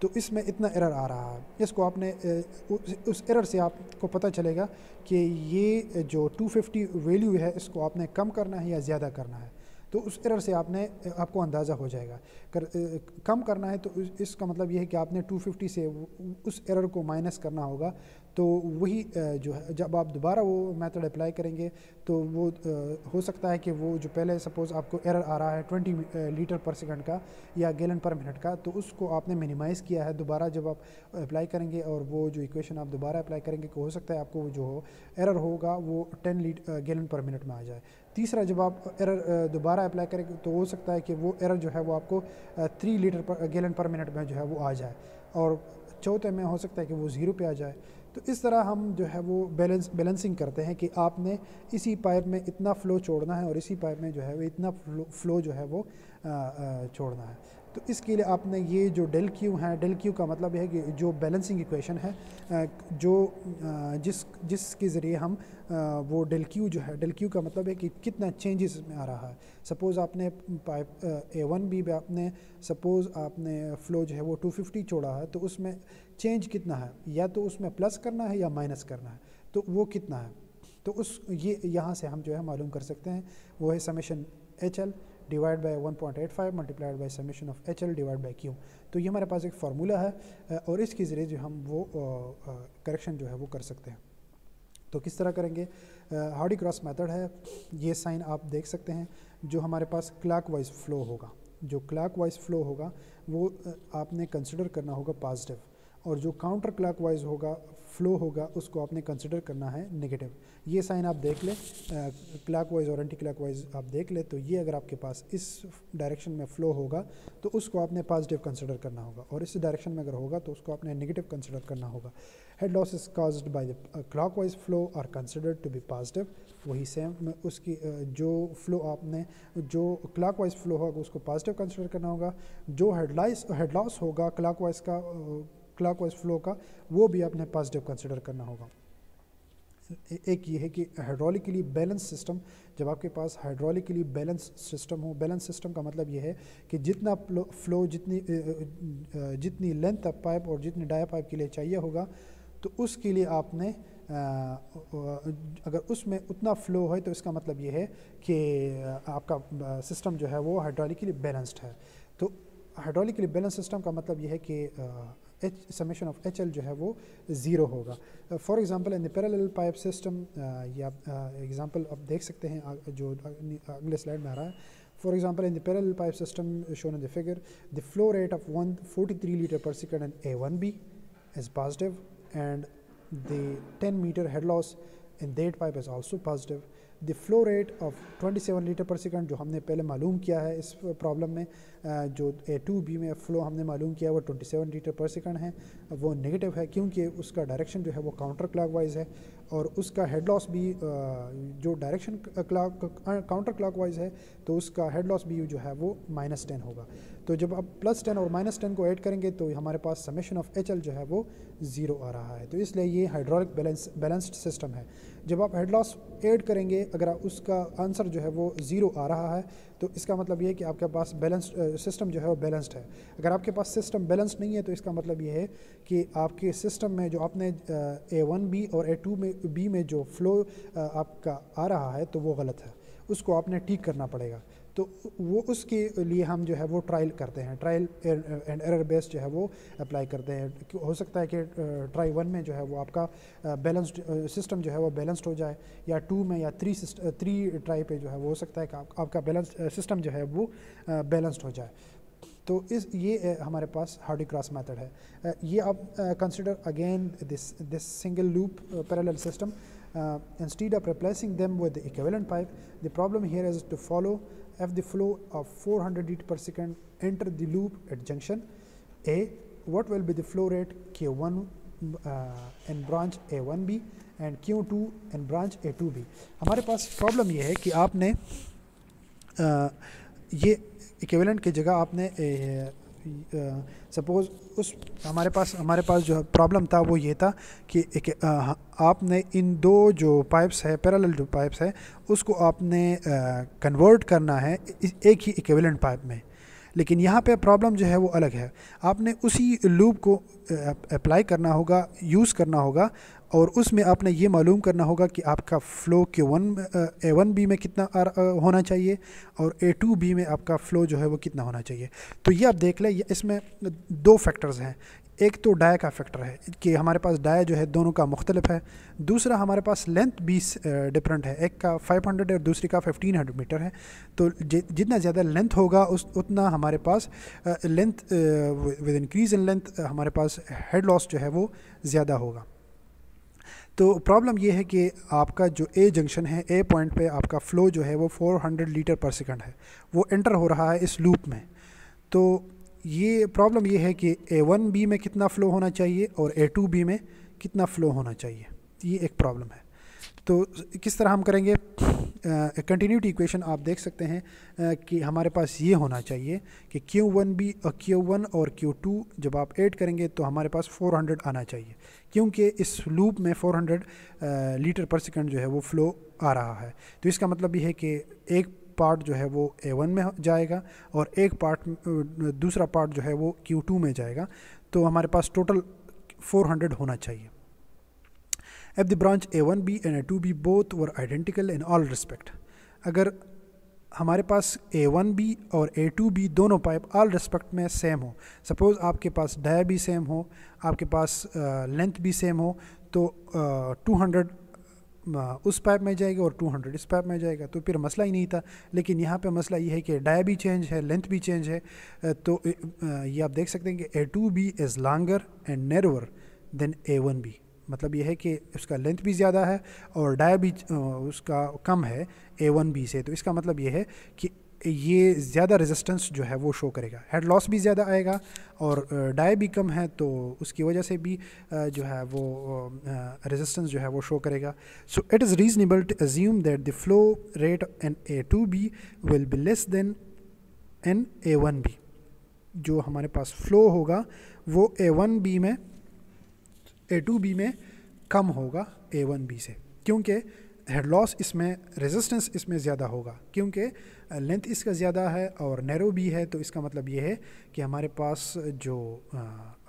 तो इसमें इतना एरर आ रहा है। इसको आपने उस एरर से आपको पता चलेगा कि ये जो 250 वैल्यू है इसको आपने कम करना है या ज़्यादा करना है। तो उस एरर से आपको अंदाज़ा हो जाएगा। कम करना है तो इसका मतलब ये है कि आपने 250 से उस एरर को माइनस करना होगा। तो वही जो है जब आप दोबारा वो मेथड अप्लाई करेंगे तो वो हो सकता है कि वो जो पहले सपोज़ आपको एरर आ रहा है 20 लीटर पर सेकंड का या गैलन पर मिनट का, तो उसको आपने मिनिमाइज़ किया है। दोबारा जब आप अप्लाई करेंगे और वो जो इक्वेशन आप दोबारा अप्लाई करेंगे, हो सकता है आपको जो एरर होगा वो 10 गैलन पर मिनट में आ जाए। तीसरा, जब आप एरर दोबारा अप्लाई करेंगे तो हो सकता है कि वो एरर जो है वो आपको 3 लीटर पर गैलन पर मिनट में जो है वो आ जाए, और चौथे में हो सकता है कि वो 0 पे आ जाए। तो इस तरह हम जो है वो बैलेंसिंग करते हैं कि आपने इसी पाइप में इतना फ़्लो छोड़ना है और इसी पाइप में जो है वो इतना फ़्लो जो है वो छोड़ना है। तो इसके लिए आपने ये जो डेल क्यू है, डेल क्यू का मतलब है कि जो बैलेंसिंग इक्वेशन है, जो जिसके ज़रिए हम वो डेल क्यू जो है, डेल क्यू का मतलब है कि कितना चेंजेस में आ रहा है। सपोज़ आपने पाइप A1 भी आपने सपोज़ आपने फ़्लो जो है वो 250 छोड़ा है, तो उसमें चेंज कितना है, या तो उसमें प्लस करना है या माइनस करना है, तो वो कितना है। तो ये यहाँ से हम जो है मालूम कर सकते हैं। वो है summation HL divide by 1.85 multiplied by summation of HL divide by Q। तो ये हमारे पास एक फार्मूला है और इसके ज़रिए जो हम वो करेक्शन जो है वो कर सकते हैं। तो किस तरह करेंगे? हार्डी क्रॉस मेथड है। ये साइन आप देख सकते हैं। जो हमारे पास क्लॉकवाइज फ़्लो होगा, जो क्लॉकवाइज फ़्लो होगा वो आपने कंसिडर करना होगा पॉजिटिव, और जो काउंटर क्लॉकवाइज होगा फ़्लो होगा उसको आपने कंसिडर करना है नेगेटिव। ये साइन आप देख लें, क्लॉकवाइज और एंटी क्लॉकवाइज आप देख लें, तो ये अगर आपके पास इस डायरेक्शन में फ़्लो होगा तो उसको आपने पॉजिटिव कंसिडर करना होगा, और इस डायरेक्शन में अगर होगा तो उसको आपने नेगेटिव कंसिडर करना होगा। Head losses caused by the clockwise flow are considered to be positive. वही सेम उसकी जो फ्लो आपने जो क्लॉकवाइज फ्लो होगा उसको पॉजिटिव कंसिडर करना होगा। जो हेड लॉस होगा क्लॉकवाइज फ्लो का, वो भी आपने पॉजिटिव कंसिडर करना होगा। एक ये है कि हाइड्रोलिकली बैलेंस सिस्टम, जब आपके पास हाइड्रोलिकली बैलेंस सिस्टम हो, बैलेंस सिस्टम का मतलब ये है कि जितना फ्लो जितनी लेंथ ऑफ पाइप और जितनी डाया पाइप के लिए चाहिए होगा, तो उसके लिए आपने अगर उसमें उतना फ़्लो है तो इसका मतलब ये है कि आपका सिस्टम जो है वो हाइड्रोलिकली बैलेंस्ड है। तो हाइड्रोलिकली बैलेंस सिस्टम का मतलब ये है कि समेशन ऑफ HL जो है वो 0 होगा। For example in the parallel pipe system, या एग्जांपल आप देख सकते हैं जो अगले स्लाइड में आ रहा है। For example in the parallel pipe system shown in the figure, the flow rate of 143 litre per second in A1B is positive and the 10 meter head loss in that pipe is also positive. The flow rate of 27 litre per second जो हमने पहले मालूम किया है इस problem में, जो A2B में फ़्लो हमने मालूम किया वो 27 लीटर पर सेकंड है, वो नेगेटिव है क्योंकि उसका डायरेक्शन जो है वो काउंटर क्लॉकवाइज है, और उसका हेड लॉस भी जो डायरेक्शन काउंटर क्लॉकवाइज है तो उसका हेड लॉस भी जो है वो -10 होगा। तो जब आप +10 और -10 को ऐड करेंगे तो हमारे पास समेशन ऑफ HL जो है वो 0 आ रहा है। तो इसलिए ये हाइड्रोलिक बैलेंस्ड सिस्टम है। जब आप हेड लॉस ऐड करेंगे, अगर उसका आंसर जो है वो 0 आ रहा है तो इसका मतलब ये है कि आपके पास बैलेंस्ड सिस्टम जो है वो बैलेंस्ड है। अगर आपके पास सिस्टम बैलेंस्ड नहीं है तो इसका मतलब ये है कि आपके सिस्टम में जो आपने A1B और A2B में जो फ़्लो आपका आ रहा है तो वो गलत है, उसको आपने ठीक करना पड़ेगा। तो वो उसके लिए हम जो है वो ट्रायल करते हैं, ट्रायल एंड एरर बेस्ड जो है वो अप्लाई करते हैं। हो सकता है कि ट्राई 1 में जो है वो आपका बैलेंस्ड सिस्टम जो है वो बैलेंस्ड हो जाए, या 2 में या 3 ट्राई पे जो है वो हो सकता है कि आपका बैलेंस्ड सिस्टम जो है वो बैलेंस्ड हो जाए। तो ये हमारे पास हार्डी क्रॉस मेथड है। ये आप consider again this single loop parallel system instead of replacing them with the equivalent pipe. The problem here is to follow if the flow of 400 lit per second enter the loop at junction A what will be the flow rate Q1 in branch A1B and Q2 in branch A2B। हमारे पास problem ये है कि आपने ये equivalent की जगह आपने suppose उस हमारे पास जो प्रॉब्लम था वो ये था कि आपने इन दो जो पाइप्स है, पैरेलल जो पाइप्स है, उसको आपने कन्वर्ट करना है एक ही इक्विवेलेंट पाइप में। लेकिन यहाँ पे प्रॉब्लम जो है वो अलग है, आपने उसी लूप को अप्लाई करना होगा, यूज़ करना होगा, और उसमें आपने ये मालूम करना होगा कि आपका फ़्लो A1B में कितना होना चाहिए और A2B में आपका फ़्लो जो है वो कितना होना चाहिए। तो ये आप देख लें, इसमें दो फैक्टर्स हैं। एक तो डाया का फैक्टर है कि हमारे पास डाया जो है दोनों का मुख्तलिफ है, दूसरा हमारे पास लेंथ भी डिफरेंट है, एक का 500 है और दूसरी का 1500 मीटर है। तो जितना ज़्यादा लेंथ होगा उतना हमारे पास length with increase in length हमारे पास हेड लॉस जो है वो ज़्यादा होगा। तो प्रॉब्लम ये है कि आपका जो ए जंक्शन है, ए पॉइंट पे आपका फ़्लो जो है वो 400 लीटर पर सेकंड है, वो एंटर हो रहा है इस लूप में। तो ये प्रॉब्लम ये है कि A1B में कितना फ़्लो होना चाहिए और A2B में कितना फ़्लो होना चाहिए, ये एक प्रॉब्लम है। तो किस तरह हम करेंगे, कंटिन्यूटी इक्वेशन आप देख सकते हैं कि हमारे पास ये होना चाहिए कि Q1 और Q2 जब आप ऐड करेंगे तो हमारे पास 400 आना चाहिए, क्योंकि इस लूप में 400 लीटर पर सेकंड जो है वो फ़्लो आ रहा है। तो इसका मतलब ये है कि एक पार्ट जो है वो A1 में जाएगा और एक पार्ट दूसरा पार्ट जो है वो Q2 में जाएगा। तो हमारे पास टोटल 400 होना चाहिए। If the branch A1B and A2B both were identical in all respect, अगर हमारे पास A1B और A2B दोनों पाइप ऑल रिस्पेक्ट में सेम हो, सपोज़ आपके पास डाया भी सेम हो, आपके पास लेंथ भी सेम हो, तो 200 उस पाइप में जाएगा और 200 इस पाइप में जाएगा, तो फिर मसला ही नहीं था। लेकिन यहाँ पे मसला ये है कि डाया भी चेंज है, लेंथ भी चेंज है। तो ये आप देख सकते हैं कि A2B is longer and narrower than A1B। मतलब ये है कि उसका लेंथ भी ज़्यादा है और डाया भी उसका कम है A1B से। तो इसका मतलब ये है कि ये ज़्यादा रेजिस्टेंस जो है वो शो करेगा, हेड लॉस भी ज़्यादा आएगा और डाया भी कम है, तो उसकी वजह से भी जो है वो रेजिस्टेंस जो है वो शो करेगा। So it is reasonable to assume that the flow rate in A2B will be less than in A1B। जो हमारे पास फ्लो होगा वो A2B में कम होगा A1B से, क्योंकि हेड लॉस इसमें, रेजिस्टेंस इसमें ज़्यादा होगा, क्योंकि लेंथ इसका ज़्यादा है और नैरो भी है। तो इसका मतलब ये है कि हमारे पास जो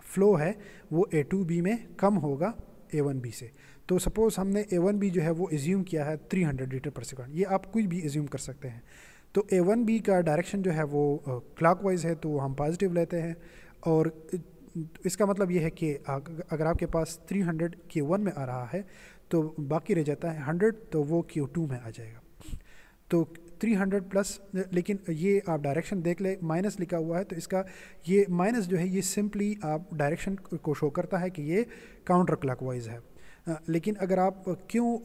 फ़्लो है वो A2B में कम होगा A1B से। तो सपोज़ हमने A1B जो है वो एज्यूम किया है 300 लीटर पर सेकंड, ये आप कोई भी एज्यूम कर सकते हैं। तो A1B का डायरेक्शन जो है वो क्लॉकवाइज है, तो हम पॉजिटिव लेते हैं, और इसका मतलब ये है कि अगर आपके पास 300 Q1 में आ रहा है तो बाकी रह जाता है 100, तो वो Q2 में आ जाएगा। तो 300 प्लस, लेकिन ये आप डायरेक्शन देख ले, माइनस लिखा हुआ है, तो इसका ये माइनस जो है ये सिंपली आप डायरेक्शन को शो करता है कि ये काउंटर क्लॉकवाइज है। लेकिन अगर आप क्यों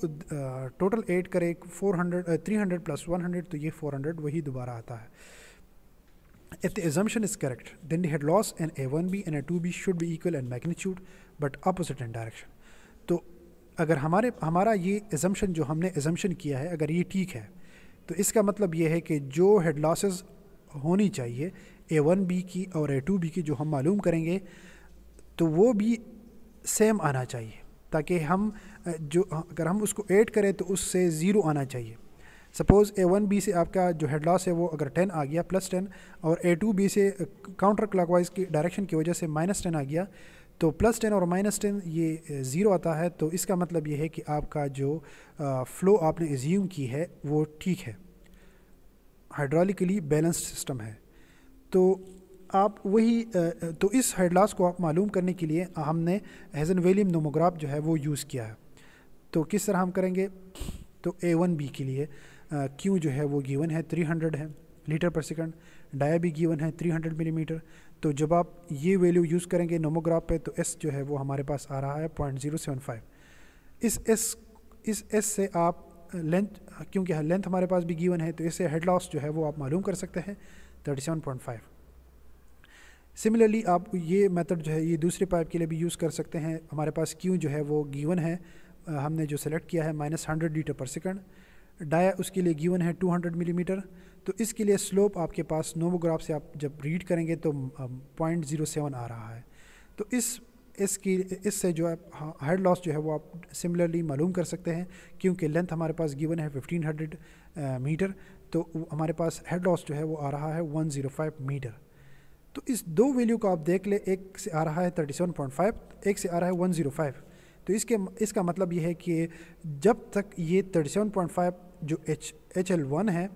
टोटल ऐड करें 300 प्लस 100, तो ये 400 वही दोबारा आता है। If the assumption is correct, then the head loss in A1B and A2B should be equal in magnitude but opposite in direction। तो अगर हमारा ये assumption जो हमने assumption किया है, अगर ये ठीक है, तो इसका मतलब ये है कि जो head losses होनी चाहिए A1B की और A2B की जो हम मालूम करेंगे, तो वो भी सेम आना चाहिए, ताकि हम अगर हम उसको ऐड करें तो उससे ज़ीरो आना चाहिए। सपोज़ A1B से आपका जो हेड लॉस है वो अगर 10 आ गया +10, और A2B से काउंटर क्लॉकवाइज की डायरेक्शन की वजह से -10 आ गया, तो +10 और -10 ये ज़ीरो आता है। तो इसका मतलब ये है कि आपका जो फ़्लो आपने एज्यूम की है वो ठीक है, हाइड्रोलिकली बैलेंस्ड सिस्टम है। तो आप वही तो इस हेड लॉस को आप मालूम करने के लिए हमने हेज़न-विलियम नोमोग्राफ जो है वो यूज़ किया है। तो किस तरह हम करेंगे, तो A1B के लिए Q जो है वो गिवन है 300 है लीटर पर सेकंड, डाया भी गिवन है 300 मिलीमीटर। तो जब आप ये वैल्यू यूज़ करेंगे नोमोग्राफ पे, तो S जो है वो हमारे पास आ रहा है 0.075। इस S से आप लेंथ, क्योंकि लेंथ हमारे पास भी गिवन है, तो इससे हेड लॉस जो है वो आप मालूम कर सकते हैं 37.5। सिमिलरली आप ये मेथड जो है ये दूसरे पाइप के लिए भी यूज़ कर सकते हैं। हमारे पास क्यू जो है वो गिवन है, हमने जो सेलेक्ट किया है -100 लीटर पर सेकंड, डाया उसके लिए गिवन है 200 मिलीमीटर। तो इसके लिए स्लोप आपके पास नोमोग्राफ से आप जब रीड करेंगे तो 0.07 आ रहा है। तो इससे जो है हेड लॉस जो है वो आप सिमिलरली मालूम कर सकते हैं, क्योंकि लेंथ हमारे पास गिवन है 1500 मीटर, तो हमारे पास हेड लॉस जो है वो आ रहा है 105 मीटर। तो इस दो वैल्यू को आप देख ले, एक से आ रहा है 37.5, एक से आ रहा है 105। तो इसका मतलब ये है कि जब तक ये 37.5 जो HL1 है,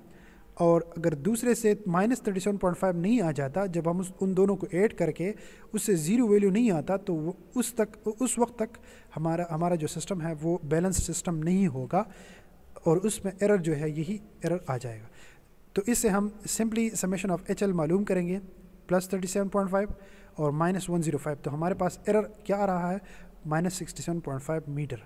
और अगर दूसरे से -37.5 नहीं आ जाता, जब हम उन दोनों को ऐड करके उससे ज़ीरो वैल्यू नहीं आता, तो उस वक्त तक हमारा जो सिस्टम है वो बैलेंस सिस्टम नहीं होगा, और उसमें एरर जो है यही एरर आ जाएगा। तो इससे हम सिंपली समेशन ऑफ HL मालूम करेंगे, +37.5 और -105। तो हमारे पास एरर क्या आ रहा है, -67.5 मीटर।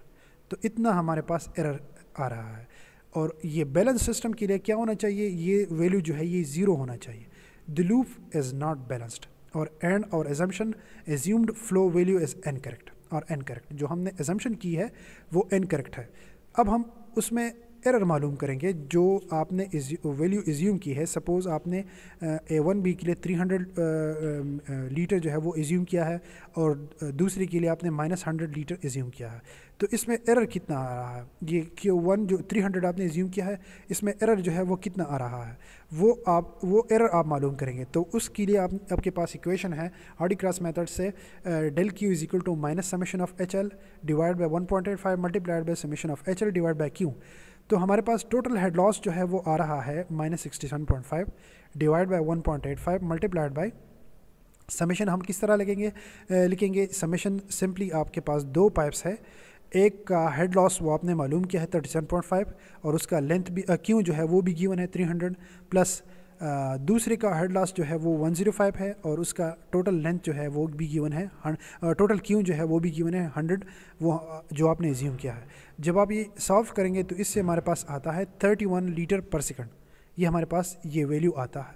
तो इतना हमारे पास एरर आ रहा है। और ये बैलेंस सिस्टम के लिए क्या होना चाहिए, ये वैल्यू जो है ये 0 होना चाहिए। The loop is not balanced और assumption assumed flow value is incorrect, और इनकरेक्ट जो हमने एजम्पशन की है वो इनकरेक्ट है। अब हम उसमें एरर मालूम करेंगे जो आपने वैल्यू एज्यूम की है। सपोज़ आपने A1B के लिए 300 लीटर जो है वो एज्यूम किया है, और दूसरी के लिए आपने -100 लीटर एज्यूम किया है। तो इसमें एरर कितना आ रहा है, ये Q1 जो 300 आपने एज्यूम किया है, इसमें एरर जो है वो कितना आ रहा है, वो एरर आप मालूम करेंगे। तो उसके लिए आपके पास इक्वेशन है हार्डी-क्रॉस मेथड से, del Q is equal to minus summation of HL divide by 1.85 multiplied by summation of HL divide by Q। तो हमारे पास टोटल हेड लॉस जो है वो आ रहा है -67.5 divide by 1.85 multiplied by summation. हम किस तरह लिखेंगे समेशन, सिंपली आपके पास दो पाइप्स है, एक का हेड लॉस वो आपने मालूम किया है 37.5, और उसका लेंथ भी क्यों जो है वो भी गिवन है 300, प्लस दूसरे का हेड लॉस जो है वो 105 है, और उसका टोटल लेंथ जो है वो भी गिवन है, टोटल क्यों जो है वो भी गिवन है 100, वो जो आपने एज्यूम किया है। जब आप ये सॉल्व करेंगे तो इससे हमारे पास आता है 31 लीटर पर सेकंड, ये हमारे पास ये वैल्यू आता है।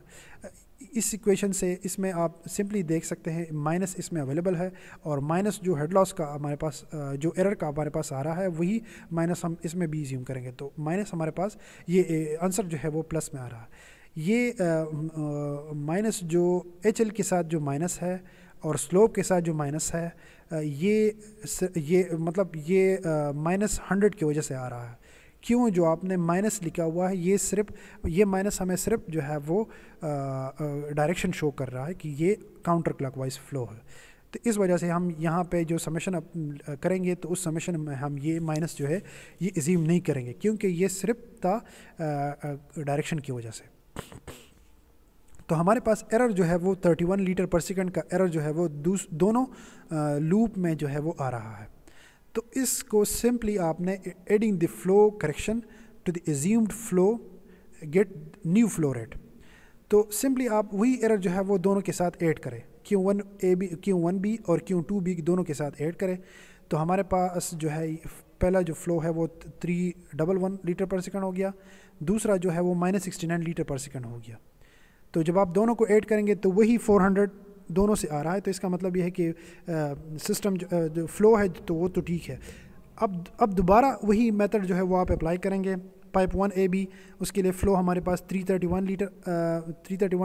इस इक्वेशन से इसमें आप सिंपली देख सकते हैं माइनस इसमें अवेलेबल है, और माइनस जो हेड लॉस का हमारे पास जो एरर का हमारे पास आ रहा है वही माइनस हम इसमें भी एज्यूम करेंगे। तो माइनस हमारे पास ये आंसर जो है वो प्लस में आ रहा है। ये माइनस जो HL के साथ जो माइनस है और स्लोप के साथ जो माइनस है, ये मतलब ये -100 की वजह से आ रहा है। क्यों जो आपने माइनस लिखा हुआ है, ये माइनस हमें सिर्फ जो है वो डायरेक्शन शो कर रहा है कि ये काउंटर क्लॉकवाइज फ्लो है। तो इस वजह से हम यहाँ पे जो समेशन करेंगे तो उस समेशन में हम ये माइनस जो है ये एज्यूम नहीं करेंगे, क्योंकि ये सिर्फ था डायरेक्शन की वजह से। तो हमारे पास एरर जो है वो 31 लीटर पर सेकंड का एरर जो है वो दोनों लूप में जो है वो आ रहा है। तो इसको सिंपली आपने adding the flow correction to the assumed flow get new flow rate. तो सिंपली आप वही एरर जो है वो दोनों के साथ ऐड करें, Q1B और Q2B दोनों के साथ ऐड करें। तो हमारे पास जो है पहला जो फ्लो है वो 311 लीटर पर सेकंड हो गया, दूसरा जो है वो -69 लीटर पर सेकंड हो गया। तो जब आप दोनों को ऐड करेंगे तो वही 400 दोनों से आ रहा है। तो इसका मतलब ये है कि सिस्टम जो फ्लो है तो वो तो ठीक है। अब दोबारा वही मेथड जो है वो आप अप्लाई करेंगे पाइप 1AB, उसके लिए फ़्लो हमारे पास 331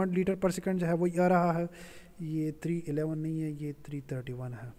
लीटर पर सेकंड जो है वो आ रहा है। ये 311 नहीं है, ये 331 है।